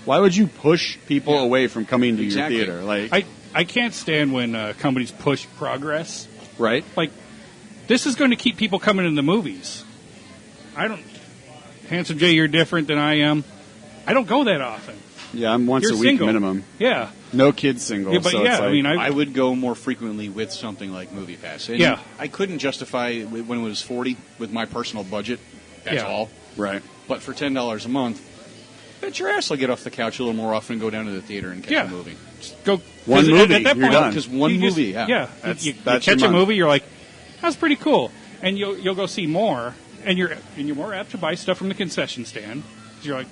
Why would you push people away from coming to Exactly. your theater? Like, I can't stand when companies push progress. right? Like, this is going to keep people coming in the movies. Handsome Jay, you're different than I am. I don't go that often. Yeah, I'm once You're a week single. minimum. Yeah. No kids single. Yeah, but so yeah, it's like, I mean, I would go more frequently with something like MoviePass. And Yeah. I couldn't justify when it was $40 with my personal budget. That's Yeah. all. right. But for $10 a month, bet your ass I'll get off the couch a little more often and go down to the theater and catch Yeah. a movie. Go One 'cause movie, At that you're point, done. Because one you just- movie, yeah. That's- You that's catch your a month. movie, you're like, that's pretty cool, and you'll go see more, and you're more apt to buy stuff from the concession stand. 'Cause you're like,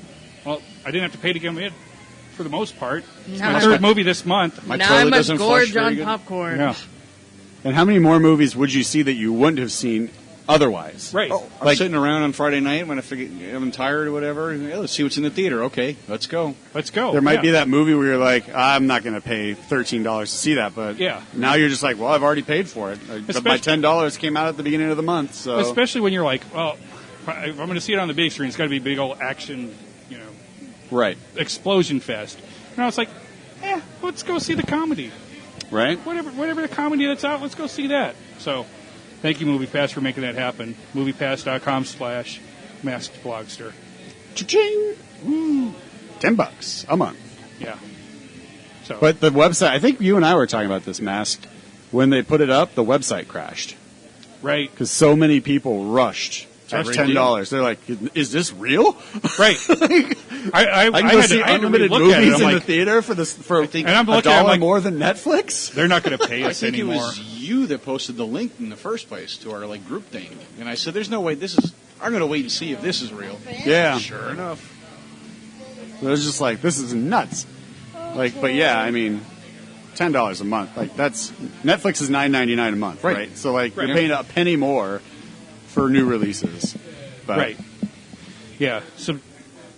well, I didn't have to pay to get in for the most part. It's Now my I third must- movie this month. My now I toilet must doesn't flush gorge very on good. popcorn. Yeah, And how many more movies would you see that you wouldn't have seen otherwise? right. I'm Like- sitting around on Friday night when I'm tired or whatever. Yeah, let's see what's in the theater. Okay, let's go. Let's go. There might Yeah. be that movie where you're like, I'm not going to pay $13 to see that, but Yeah. now you're just like, well, I've already paid for it. But my Especially- $10 came out at the beginning of the month, so Especially when you're like, well, if I'm going to see it on the big screen, it's got to be a big old action, right, explosion fest. And I was like, let's go see the comedy. right. Whatever the comedy that's out, let's go see that. So, thank you, MoviePass, for making that happen. MoviePass.com/maskedblogster. Cha-ching! Woo. $10 a month. Yeah. So, But the website, I think you and I were talking about this, Masked. When they put it up, the website crashed right, because so many people rushed for Every $10. They're like, is this real? right. I I can go see had to unlimited look at it. movies I'm in the like, theater for think- and I'm a looking at it, I'm dollar like, more than Netflix. they're not going to pay I us think anymore. it was you that posted the link in the first place to our group thing, and I said, "There's no way I'm going to wait and see if this is real." Yeah, Sure enough. it was just like, this is nuts. But yeah, I mean, $10 a month. Like Netflix is $9.99 a month, Right. right? So Right. you're paying a penny more for new releases. But Right. Yeah.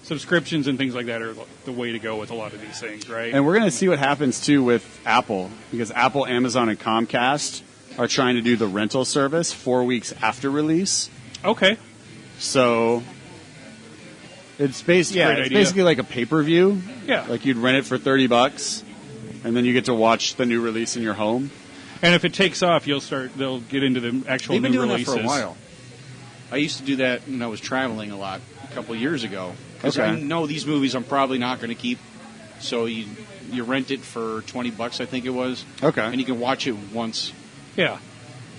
Subscriptions and things like that are the way to go with a lot of these things, right? And we're going to see what happens too with Apple, because Apple, Amazon, and Comcast are trying to do the rental service 4 weeks after release. Okay. So it's basically Great it's idea. basically like a pay-per-view. Yeah. Like you'd rent it for $30, and then you get to watch the new release in your home. And if it takes off, they'll get into the actual They've been new doing releases. that for a while. I used to do that when I was traveling a lot a couple of years ago. Because I Okay. know these movies I'm probably not going to keep. So you rent it for $20, I think it was. Okay. And you can watch it once Yeah.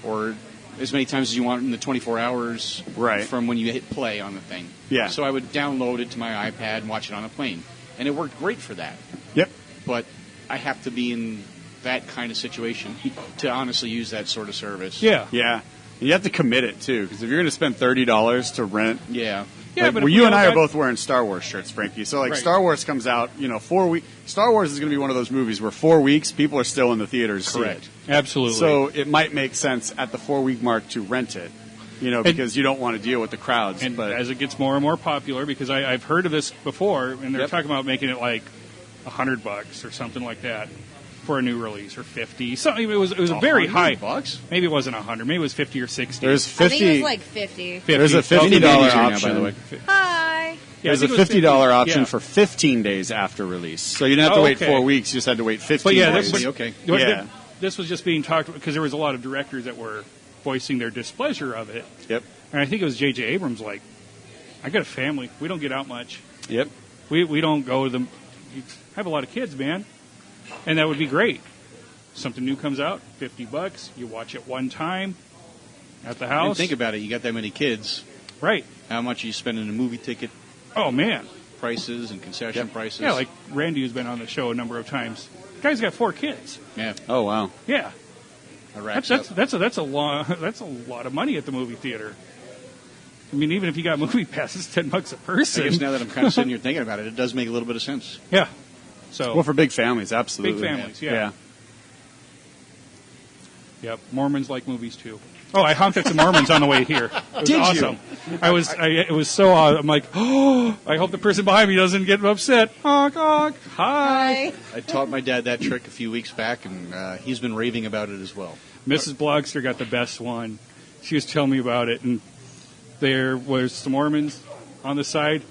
or as many times as you want in the 24 hours Right. from when you hit play on the thing. Yeah. So I would download it to my iPad and watch it on a plane. And it worked great for that. Yep. But I have to be in that kind of situation to honestly use that sort of service. Yeah. Yeah. You have to commit it too, because if you're going to spend $30 to rent, Yeah. Yeah, but well, if you we and all I are got- both wearing Star Wars shirts, Frankie. So Right. Star Wars comes out, 4 weeks. Star Wars is going to be one of those movies where 4 weeks people are still in the theaters. to see Correct. it. Absolutely. So it might make sense at the 4 week mark to rent it, because you don't want to deal with the crowds. and but as it gets more and more popular, because I've heard of this before, and they're Yep. talking about making it like $100 or something like that for a new release, or 50. So it was a very high. $100? Maybe it wasn't 100. Maybe it was 50 or 60. there's I think it 50. was like 50. 50. There's a $50 Mandy's here now, option. by the way. Hi. Yeah, There's I a think it was $50 option yeah. for 15 days after release. So you didn't have to Oh, wait okay. 4 weeks. You just had to wait 15 But yeah, days. that's Okay. Yeah. This was just being talked because there was a lot of directors that were voicing their displeasure of it, Yep. and I think it was J.J. Abrams. Like, I got a family. We don't get out much. Yep. We don't go to the. I have a lot of kids, man, and that would be great. Something new comes out, $50. You watch it one time at the And house. think about it. You got that many kids. Right. How much you spend in a movie ticket Oh man. prices and concession prices. Yeah, like Randy, who's been on the show a number of times. Guy's got 4 kids. Yeah, Oh, wow. Yeah. that racks That's up. that's a lot of money at the movie theater. I mean, even if you got movie passes, $10 a I person. guess now that I'm kind of sitting here thinking about it, it does make a little bit of sense. Yeah. So. Well, for big families, absolutely. Big families, yeah. Yep. Mormons like movies too. Oh, I honked at the Mormons on the way here. It was Did you? awesome. It was so awesome. I'm like, oh, I hope the person behind me doesn't get upset. Honk, honk. Hi. Hi. I taught my dad that trick a few weeks back, and he's been raving about it as well. Mrs. Blogster got the best one. She was telling me about it, and there was some Mormons on the side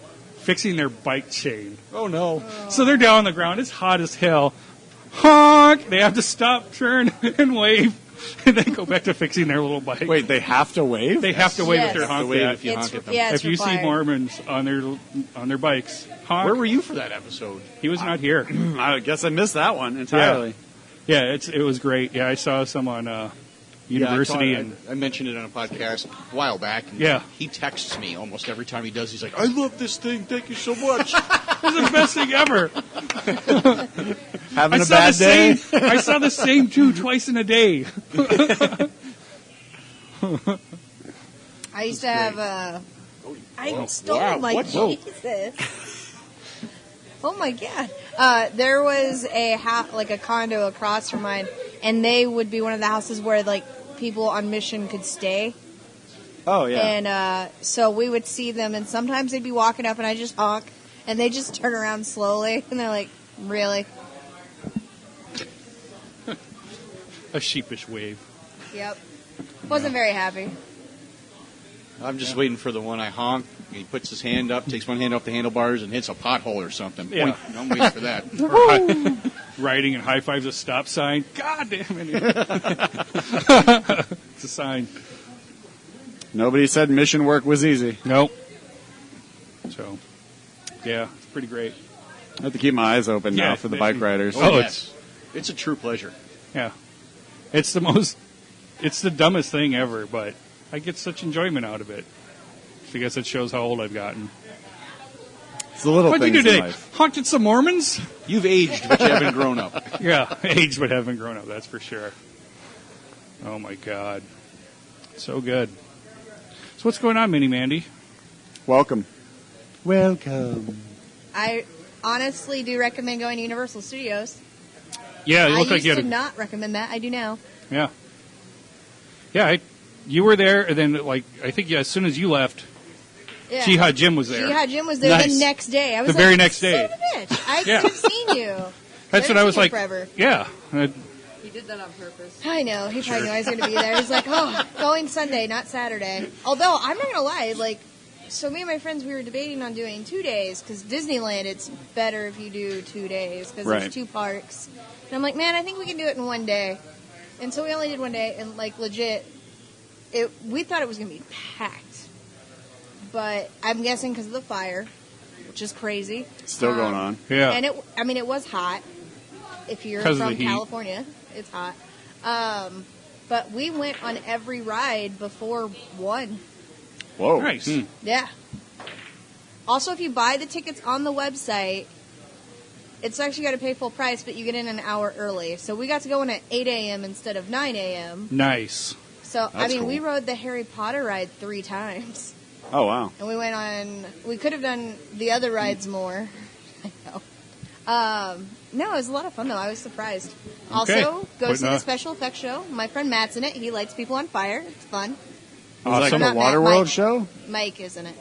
fixing their bike chain. Oh no! So they're down on the ground. It's hot as hell. Honk! They have to stop, turn, and wave, and then go back to fixing their little bike. Wait, they have to wave? They have to wave Yes. with their honk. wave that. if you honk at them. Yeah, it's If you see required. Mormons on their bikes, honk. Where were you for that episode? He was not here. I guess I missed that one entirely. Yeah, it was great. Yeah, I saw some on University Yeah, and I mentioned it on a podcast a while back. And Yeah. he texts me almost every time he does. He's like, "I love this thing. Thank you so much." it was the best thing ever. Having I a saw bad the day? same. I saw the same two twice in a day. I used to have I stole wow. my What? Whoa. Jesus. Oh my God! There was a like a condo across from mine, and they would be one of the houses where like people on mission could stay. Oh, yeah. And so we would see them, and sometimes they'd be walking up, and I just honk, and they just turn around slowly, and they're like, "Really?" A sheepish wave. Yep. Wasn't very happy. I'm just waiting for the one I honk. He puts his hand up, takes one hand off the handlebars, and hits a pothole or something. Yeah. Boink. I'm waiting for that. Riding and high fives a stop sign. God damn it! It's a sign. Nobody said mission work was easy. Nope. So, yeah, it's pretty great. I have to keep my eyes open now Yeah, for the bike riders. Oh, yes. It's a true pleasure. Yeah, it's the dumbest thing ever, but I get such enjoyment out of it. I guess it shows how old I've gotten. It's the little What'd you things do in today? life. Honked at some Mormons? You've aged, but you haven't grown up. Yeah, aged but haven't grown up, that's for sure. Oh my God. So good. So what's going on, Mini Mandy? Welcome. Welcome. I honestly do recommend going to Universal Studios. Yeah, it I looked like used you to had a... not recommend that. I do now. Yeah. Yeah, you were there, and then, like, I think as soon as you left, Yeah. Jihad Jim was there. Jihad Jim was there Nice. the next day. I was The like, very next day. Son of a bitch. I Yeah. could have seen you. That's what I I was seen you like. Forever. Yeah. He did that on purpose. I know. He probably knew I was going to be there. He's like, oh, going Sunday, not Saturday. Although, I'm not going to lie. Like, so me and my friends, we were debating on doing 2 days because Disneyland, it's better if you do 2 days because Right. there's 2 parks. And I'm like, man, I think we can do it in 1 day. And so we only did 1 day, and like legit, we thought it was going to be packed. But I'm guessing because of the fire, which is crazy. Still going on. Yeah. And it was hot. If you're 'Cause of from the heat. California, it's hot. But we went on every ride before 1. Whoa. Nice. Yeah. Also, if you buy the tickets on the website, it's actually got to pay full price, but you get in an hour early. So we got to go in at 8 a.m. instead of 9 a.m. Nice. So, That's cool. we rode the Harry Potter ride 3 times. Oh, wow. And we could have done the other rides more. I know. No, it was a lot of fun, though. I was surprised. Okay. Also, go But, see the special effects show. My friend Matt's in it. He lights people on fire. It's fun. Is like Awesome. the Not Matt, Waterworld Mike. show? Mike is in it.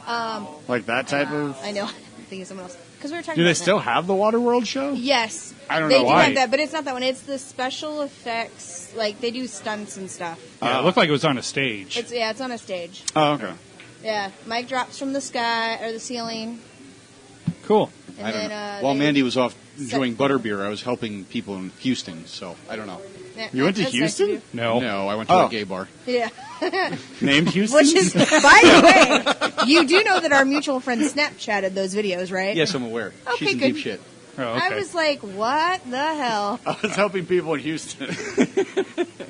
Like that type of... I know. I think it's someone else. Because we were talking Do about they that. still have the Waterworld show? Yes. I don't they know do why. have that, but it's not that one. It's the special effects. Like, they do stunts and stuff. Yeah, it looked like it was on a stage. It's on a stage. Oh, okay. Yeah. Mike drops from the sky, or the ceiling. Cool. And I don't then, know. While they- Mandy was off enjoying butterbeer, I was helping people in Houston, so I don't know. Yeah, You went to that's nice of Houston? No. No, I went to Oh. a gay bar. you. Yeah. Named Houston? Which is, by the way, you do know that our mutual friend Snapchatted those videos, right? Yes, I'm aware. Okay, She's in good. deep shit. Oh, okay. I was like, what the hell? I was helping people in Houston.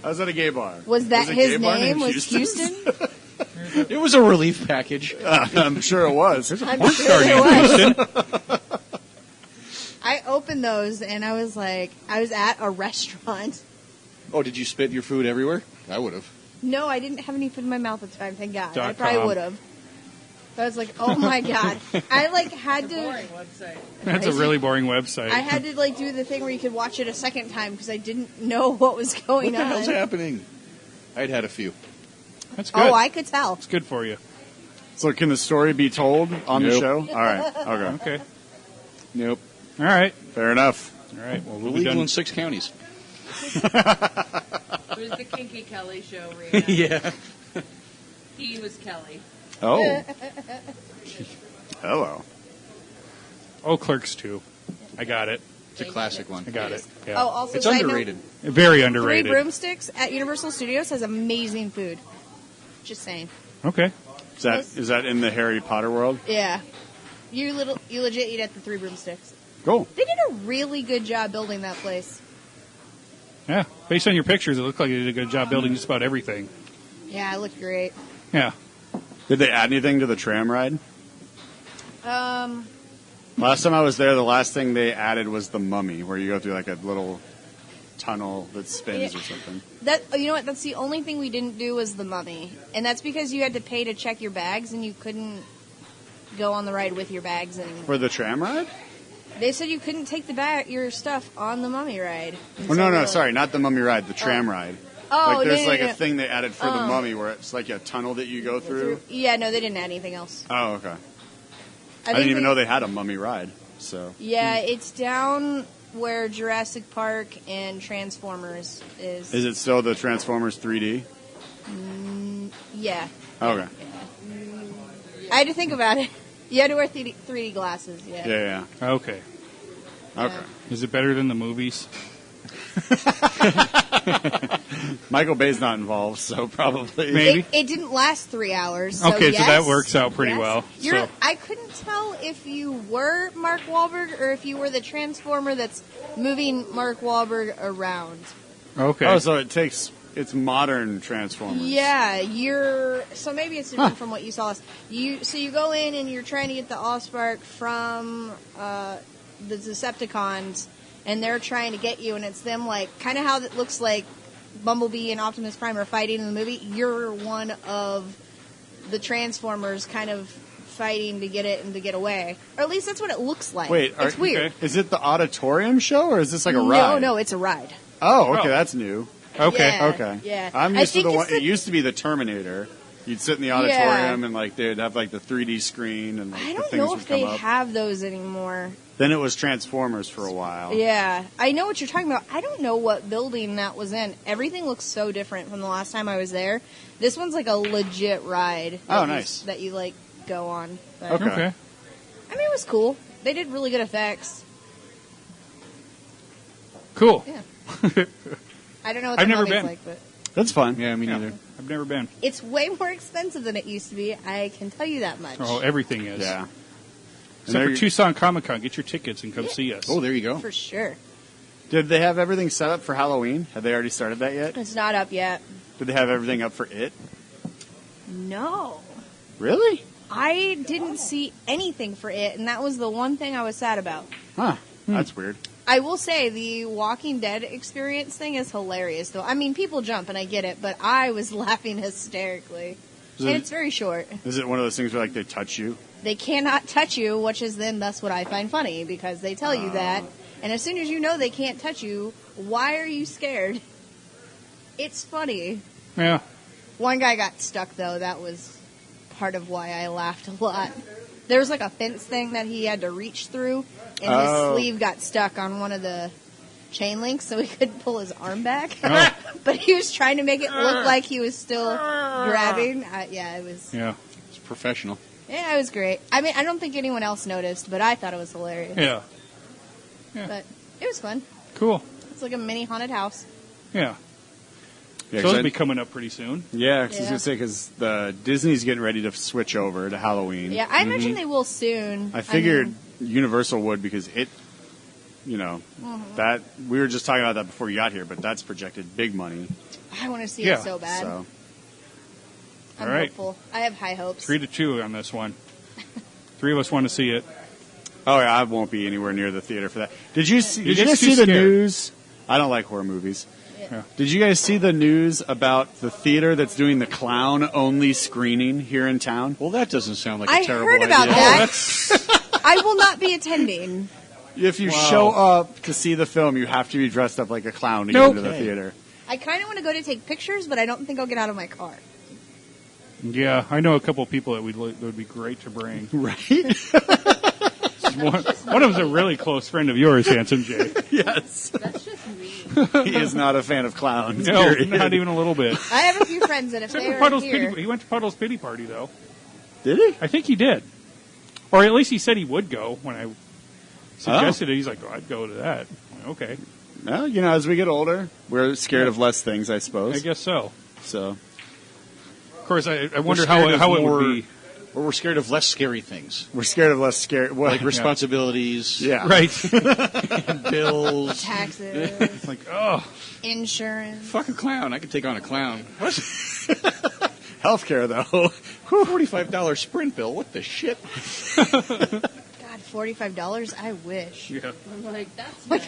I was at a gay bar. Was that a his gay bar name? named Was Houston? It was a relief package. I'm sure it was. I'm Porn sure star it named was. Houston. I opened those and I was like, I was at a restaurant. Oh, did you spit your food everywhere? I would have. No, I didn't have any food in my mouth at the time, thank God. I .com. probably would have. I was like, oh my God. I like had to, website. That's a really boring website. I had to like do the thing where you could watch it a second time because I didn't know what was going What the on. hell's happening? I'd had a few. That's good. Oh, I could tell. It's good for you. So can the story be told on the Nope. show? All right. Okay. Okay. Nope. All right. Fair enough. All right. Well, we'll be Illegal done. in 6 counties. It was the Kinky Kelly show, Rita. Yeah. He was Kelly. Oh. Hello. Oh, Clerks 2. I got it. It's a classic one. I got it. Yeah. Oh, also, It's side note, underrated. Very Three underrated. Broomsticks at Universal Studios has amazing food. Just saying. Okay. Is that in the Harry Potter world? Yeah. You legit eat at the Three Broomsticks. Cool. They did a really good job building that place. Yeah. Based on your pictures, it looked like they did a good job building just about everything. Yeah, it looked great. Yeah. Did they add anything to the tram ride? Um, Last time I was there, the last thing they added was the Mummy, where you go through like a little tunnel that spins Yeah. or something. you know what? That's the only thing we didn't do was the Mummy, and that's because you had to pay to check your bags, and you couldn't go on the ride with your bags anymore. For the tram ride? They said you couldn't take your stuff on the Mummy ride. And Oh, so no, we're like, sorry, not the Mummy ride, the tram ride. Oh, Like, there's no, like no, a no. thing they added for the Oh. Mummy where it's like a tunnel that you go through. Yeah, no, they didn't add anything else. Oh, okay. I think didn't even know they had a Mummy ride. So Yeah, it's down where Jurassic Park and Transformers is. is it still the Transformers 3D? Yeah. Okay. I had to think about it. You had to wear 3D glasses, yeah. Yeah. Okay. Okay. Is it better than the movies? Michael Bay's not involved, so probably. Maybe. It didn't last 3 hours. So Okay, so yes, that works out pretty yes. well. You're, So- I couldn't tell if you were Mark Wahlberg or if you were the Transformer that's moving Mark Wahlberg around. Okay. Oh, so it's modern Transformers. Yeah, so maybe it's different from what you saw. You go in and you're trying to get the Allspark from the Decepticons, and they're trying to get you, and it's them like kind of how it looks like Bumblebee and Optimus Prime are fighting in the movie. You're one of the Transformers, kind of fighting to get it and to get away, or at least that's what it looks like. Wait, it's weird. okay. Is it the auditorium show or is this like a ride? No, it's a ride. Oh, okay, Oh. that's new. Okay. Yeah. Okay. Yeah. I'm I used to think the it's one. It used to be the Terminator. You'd sit in the auditorium and like they'd have like the 3D screen and like, I the don't things know would if come they up. have those anymore. Then it was Transformers for a while. Yeah, I know what you're talking about. I don't know what building that was in. Everything looks so different from the last time I was there. This one's like a legit ride. Oh, nice. That you like go on. But, Okay. Okay. I mean, it was cool. They did really good effects. Cool. Yeah. I don't know what the I've never mummy's been. like, but That's fun. Yeah, me neither. I've never been. it's way more expensive than it used to be. I can tell you that much. Oh, everything is. Yeah. Except And for there- Tucson Comic Con. Get your tickets and come see us. Oh, there you go. For sure. Did they have everything set up for Halloween? Have they already started that yet? It's not up yet. Did they have everything up for it? No. Really? I didn't see anything for it, and that was the one thing I was sad about. Huh. That's weird. I will say the Walking Dead experience thing is hilarious, though. I mean, people jump, and I get it, but I was laughing hysterically. Is And it- it's very short. Is it one of those things where like they touch you? They cannot touch you, which is then that's what I find funny, because they tell you that. And as soon as you know they can't touch you, why are you scared? It's funny. Yeah. One guy got stuck, though. That was part of why I laughed a lot. There was like a fence thing that he had to reach through, and his Oh. sleeve got stuck on one of the chain links, so he couldn't pull his arm back. Oh. But he was trying to make it look like he was still grabbing. Yeah, it was. Yeah. It's professional. Yeah, it was great. I mean, I don't think anyone else noticed, but I thought it was hilarious. Yeah. But it was fun. Cool. It's like a mini haunted house. Yeah. Yeah, So 'cause it'll be coming up pretty soon. yeah, 'cause I was Yeah. gonna say because the Disney's getting ready to switch over to Halloween. Yeah, I imagine they will soon. I figured mean, Universal would because it, that we were just talking about that before you got here, but that's projected big money. I want to see Yeah. it so bad. So I'm All right. hopeful. I have high hopes. 3-2 on this one. 3 of us want to see it. oh yeah, I won't be anywhere near the theater for that. Did you see? You're Did you guys just too see the scared. news? I don't like horror movies. Yeah. Did you guys see the news about the theater that's doing the clown only screening here in town? Well, that doesn't sound like a I terrible heard idea. about that. That's I will not be attending. If you Wow. show up to see the film, you have to be dressed up like a clown to Nope. get into the theater. I kind of want to go to take pictures, but I don't think I'll get out of my car. yeah. I know a couple people that would be great to bring. Right? One of them's a really close friend of yours, Handsome Jay. Yes. That's just me. He is not a fan of clowns. No, period. not even a little bit. I have a few friends that if Except they for are Puddle's here, Pity, he went to Puddle's Pity Party though. Did he? I think he did, or at least he said he would go when I suggested it. He's like, I'd go to that. I'm like, okay. Well, as we get older, we're scared of less things, I suppose. I guess so. So, of course, I wonder how it would be. Or we're scared of less scary things. we're scared of less scary. Well, Like responsibilities. yeah. Right. Bills. Taxes, Like, oh. insurance. Fuck a clown. I could take on a clown. What? Healthcare, though. $45 Sprint bill. What the shit? God, $45. I wish. Yeah. I'm like, that's nice.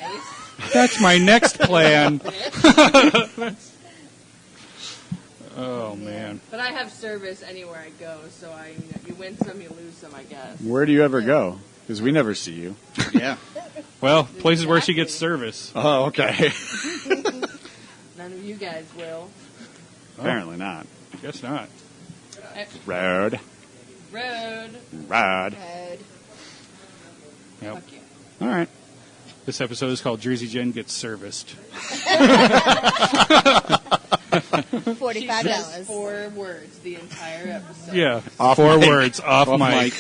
That's my next plan. Oh, man. But I have service anywhere I go, so you win some, you lose some, I guess. Where do you ever go? Because we never see you. Yeah. Well, places where she gets service. Oh, okay. None of you guys will. Apparently not. Guess not. Road. Road. Ride. Road. Yep. Fuck you. All right. This episode is called Jersey Jen Gets Serviced. $45. 4 words the entire episode. Yeah. Off 4 mic. words. Off mic.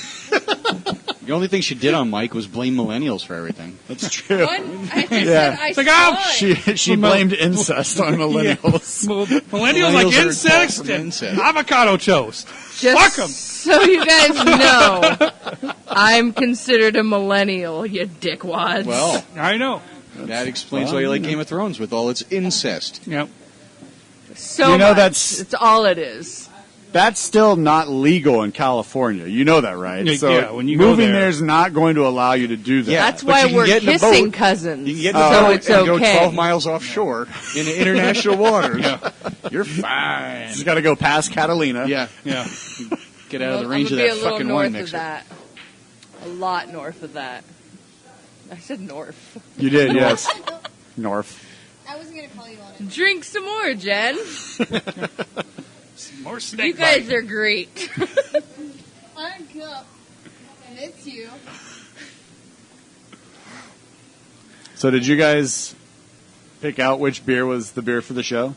The only thing she did on Mike was blame millennials for everything. That's true. What? I just Yeah. said I It's like, saw oh, it. She blamed incest on millennials. Millennials like Millennials are incest far from and incest. avocado toast. Just Fuck 'em. so you guys know, I'm considered a millennial, you dickwads. Well, I know. that explains why you like Game of Thrones with all its incest. Yep. so You know, much. that's- It's all it is. That's still not legal in California. You know that, right? Yeah, So yeah, when you go moving there- there's not going to allow you to do that. Yeah. That's but why you can we're get in a kissing boat. cousins. You can get in so the boat it's and okay. go 12 miles offshore in international waters. Yeah. You're fine. Just got to go past Catalina. Yeah. Yeah. Get out of the I'm range of gonna that be a little fucking north wine of mixer. that. A lot north of that. I said north. You did, yes. North. I wasn't going to call you on it. Drink some more, Jen. More snake You guys bite. are great. I'm cup. And it's you. So did you guys pick out which beer was the beer for the show?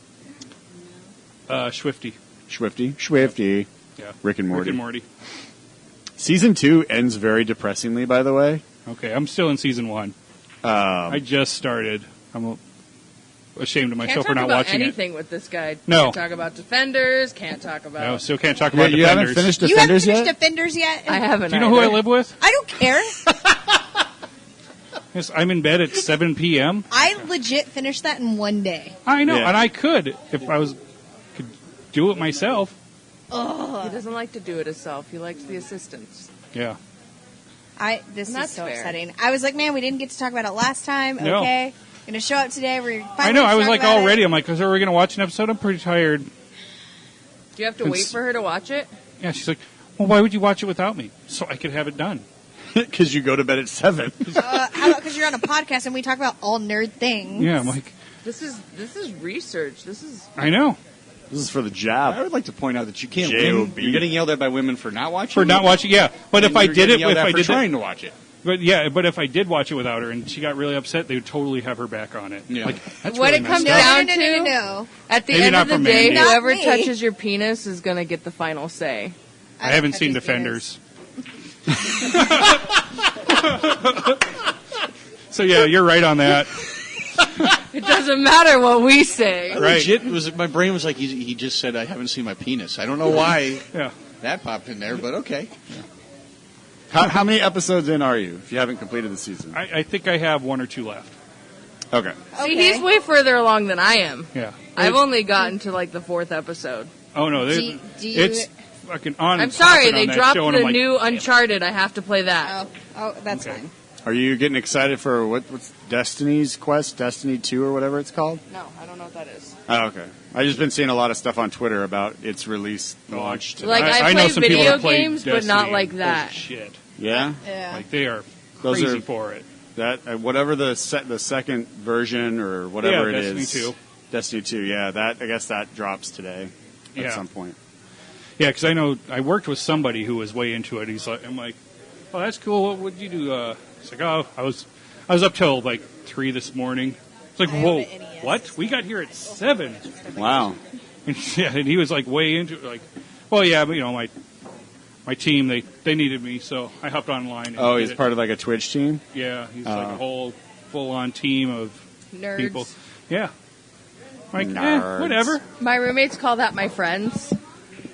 Swifty. Schwifty. Yeah. Rick and Morty. Rick and Morty. Season 2 ends very depressingly, by the way. Okay, I'm still in season 1. I just started. I'm ashamed of Can't myself talk for not about watching anything with this guy. No. Can't talk about Defenders. Can't talk it. about. No, still can't talk Yeah, about you haven't Defenders. finished You haven't Defenders finished yet? Defenders yet? I haven't. Do you know who I either. live with? I don't care. Yes, I'm in bed at 7 p.m. I legit finished that in one day. I know, Yeah. and I could if I could do it myself. He doesn't like to do it himself. He likes the assistants. Yeah. This That's is so fair. upsetting. I was like, man, we didn't get to talk about it last time. No. Okay. Gonna show up today. We're finally I know. I gonna was talk like about all it. ready. I'm like, because are we going to watch an episode? I'm pretty tired. Do you have to wait for her to watch it? Yeah, she's like, well, why would you watch it without me? So I could have it done. Because you go to bed at 7. How about because you're on a podcast and we talk about all nerd things? Yeah, I'm like, This is research. This is I know. This is for the I job. would like to point out that you can't J.O.B.. win. You're getting yelled at by women for not watching For not it, watching, yeah. But if and I you're did getting it, yelled if at I for did trying that, to watch it. but yeah, but if I did watch it without her and she got really upset, they would totally have her back on it. Yeah. Like, that's what really it comes messed up. down No, to. no. At the Maybe end not of the for day, Mandy. whoever Not me. touches your penis is going to get the final say. I haven't touch seen his Defenders. So yeah, you're right on that. It doesn't matter what we say. Right. Legit, my brain was like, he just said, I haven't seen my penis. I don't know why Yeah. that popped in there, but okay. How many episodes in are you, if you haven't completed the season? I think I have 1 or 2 left. Okay. See, Okay. he's way further along than I am. Yeah. I've only gotten to like the 4th episode. Oh no, Do you- it's fucking on. I'm sorry, popping they on that dropped show, and the I'm like, new damn it. Uncharted. I have to play that. Oh, that's Okay. fine. Are you getting excited for what's Destiny's Quest, Destiny 2 or whatever it's called? No, I don't know what that is. Oh, okay. I've just been seeing a lot of stuff on Twitter about its release launch today. Like, I know play some people video that play games, but Destiny not and like holy that. Shit, Yeah? Yeah. like they are Those crazy are- for it. That whatever the second version or whatever Yeah, it Destiny is. 2. Destiny 2, yeah. That I guess that drops today at Yeah. some point. Yeah, because I know I worked with somebody who was way into it. I'm like, oh, that's cool. What would you do? He's like, oh, I was up till like 3 this morning. It's like, I have whoa, an NES. what? We got here at 7. Wow. And, yeah, and he was like way into it. Like, well, yeah, but my my team, they needed me, so I hopped online. And he's part of like a Twitch team? Yeah, he's like a whole full-on team of Nerds. people. Yeah. Like, Nerds. whatever. My roommates call that my friends.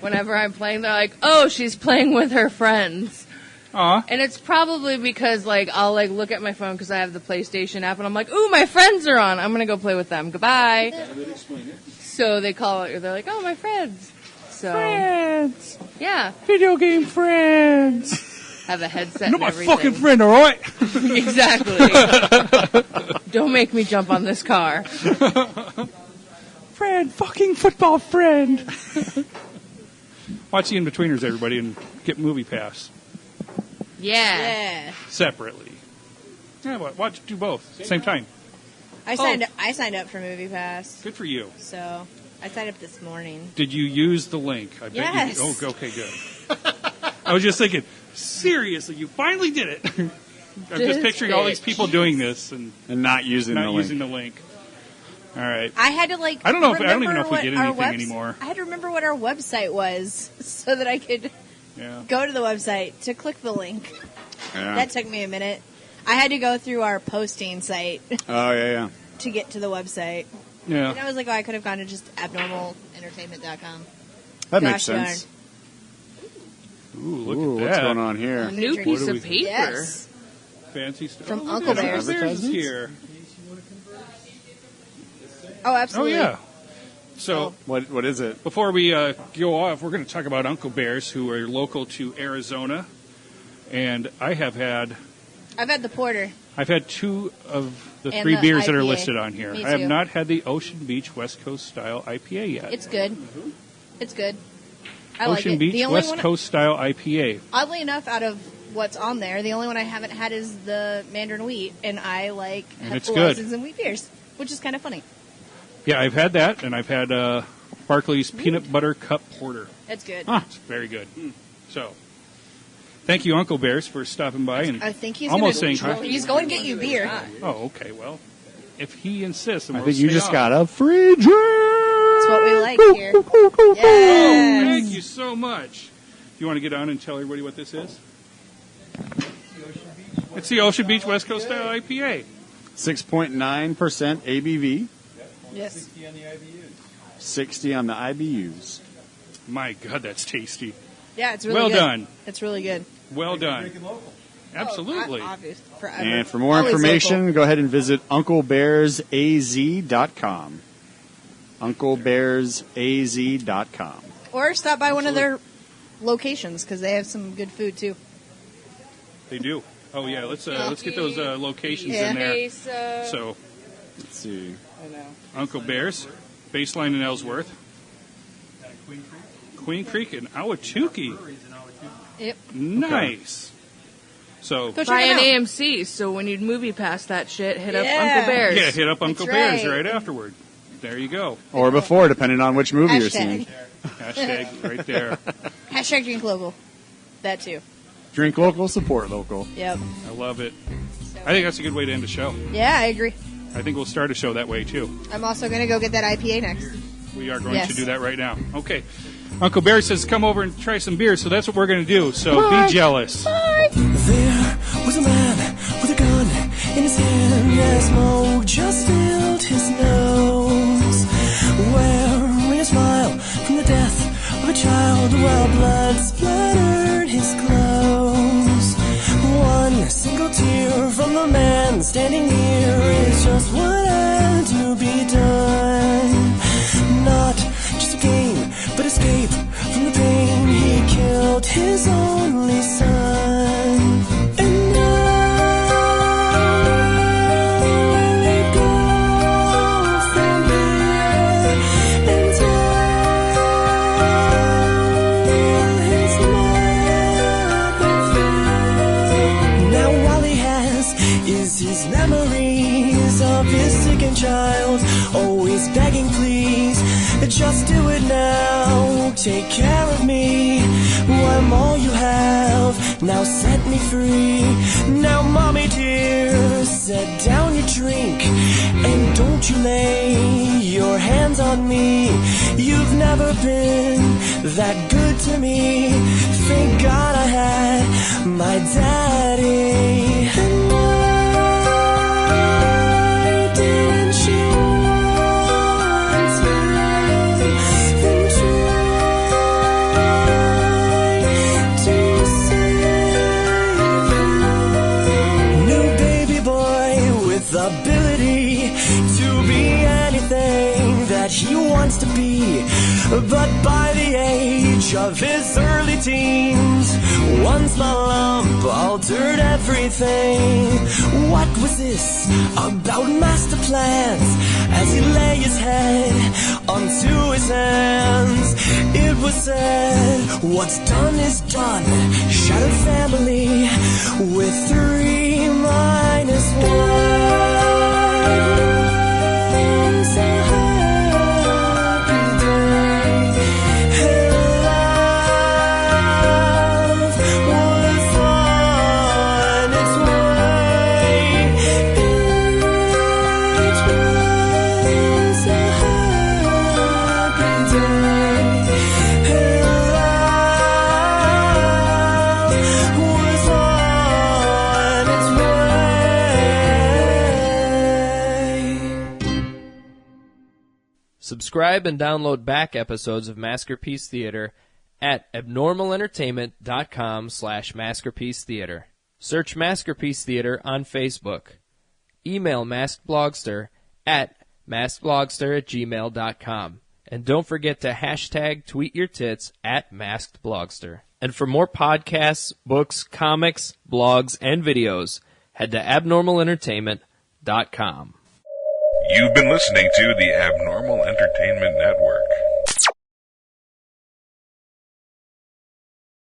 Whenever I'm playing, they're like, "Oh, she's playing with her friends." Aw. And it's probably because, like, I'll, like, look at my phone because I have the PlayStation app, and I'm like, "Ooh, my friends are on. I'm going to go play with them. Goodbye." So they call it, they're like, "Oh, my friends." So, Friends. yeah, Video game friends. have a headset You're and my everything. fucking friend, all right? Exactly. Don't make me jump on this car. Friend, fucking football friend. Watch the In-Betweeners, everybody, and get Movie Pass Yeah. separately. Yeah, do both same time. I signed up for Movie Pass, Good for you. so I signed up this morning. Did you use the link? I bet Yes. you. Oh, okay, good. I was just thinking, seriously, you finally did it. I'm just This picturing all these bitch. people doing this and And not using not the using link. the link. All right. I had to I don't even remember know if we what did our anything anymore. I had to remember what our website was so that I could Yeah. go to the website to click the link. Yeah. That took me a minute. I had to go through our posting site Oh, yeah. to get to the website. And Yeah. I was like, oh, I could have gone to just abnormalentertainment.com. That makes Gosh sense. Ooh, look Ooh, at what's that. going on here? A new What piece do of we- paper. Yes. Fancy stuff. From look Uncle at that. Bear's. Uncle Bear's is Advertisements? here. Oh, Oh, absolutely. yeah. So What is it? before we go off, we're going to talk about Uncle Bear's, who are local to Arizona. And I've had I've had the porter. two of the And three the beers that are IPA. listed on here. Me I have too. not had the Ocean Beach West Coast style IPA yet. It's good. It's good. I like Ocean it. Beach The only West one, Coast style IPA. oddly enough, out of what's on there, the only one I haven't had is the Mandarin Wheat, and I like And it's Hefeweizens good. and wheat beers, which is kind of funny. Yeah, I've had that, and I've had Barclay's Peanut Butter Cup Porter. It's good. It's very good. So, thank you, Uncle Bears, for stopping by. And I think he's almost gonna, saying hi. he's going to get you beer. Oh, okay. Well, if he insists, then I we'll think you stay just on. got a free drink. That's what we like here. Oh, Yes. thank you so much. Do you want to get on and tell everybody what this is? It's the Ocean Beach West Coast style IPA. 6.9% ABV, Yes. 60 on the IBUs. My God, that's tasty. Yeah, it's really Well good. done. It's really good. Well done. Absolutely. Obvious. Forever. And for more Always information, local. go ahead and visit unclebearsaz.com. unclebearsaz.com. Or stop by one of their locations because they have some good food too. They do. Oh yeah, let's get those locations Yeah. in there. Mesa. So, Let's see. I know. Uncle Bear's, Baseline in Ellsworth, Queen Creek and Ahwatukee. Yep. Nice. So Go check Buy them an out. AMC, so when you movie past that shit, hit up Yeah. Uncle Bear's. yeah, hit up Uncle That's Bear's right. right afterward. There you go. Or before, depending on which movie you're seeing. Hashtag. Hashtag right there. Hashtag drink local. That too. Drink local, support local. Yep. I love it. I think that's a good way to end a show. Yeah, I agree. I think we'll start a show that way too. I'm also going to go get that IPA next. We are going Yes. to do that right now. Okay. Uncle Bear says come over and try some beer, so that's what we're going to do. So be jealous. There was a man with a gun in his hand as smoke just filled his nose. Wearing a smile from the death of a child while blood splattered his clothes. One single tear from the man standing near is just what had to be done. Not just a game, but escape from the pain. He killed his only son. And now let go from here and tell his mother. Now all he has is his memories of his sickened child, always begging please, just do it now, take care of me, I'm all you have, now set me free. Now mommy dear, set down your drink, and don't you lay your hands on me. You've never been that good to me. Thank God I had my daddy. And why didn't you want to try to save him? No baby boy with ability to be anything that he wants to be, but by the age of his early teens, one small lump altered everything. What was this about master plans? As he lay his head onto his hands, it was said, what's done is done. Shattered family with 3 minus 1. Subscribe and download back episodes of Maskerpiece Theater at abnormalentertainment.com/Maskerpiece Theater. Search Maskerpiece Theater on Facebook. Email maskedblogster at maskedblogster@gmail.com. And don't forget to hashtag tweet your tits at maskedblogster. And for more podcasts, books, comics, blogs, and videos, head to abnormalentertainment.com. You've been listening to the Abnormal Entertainment Network.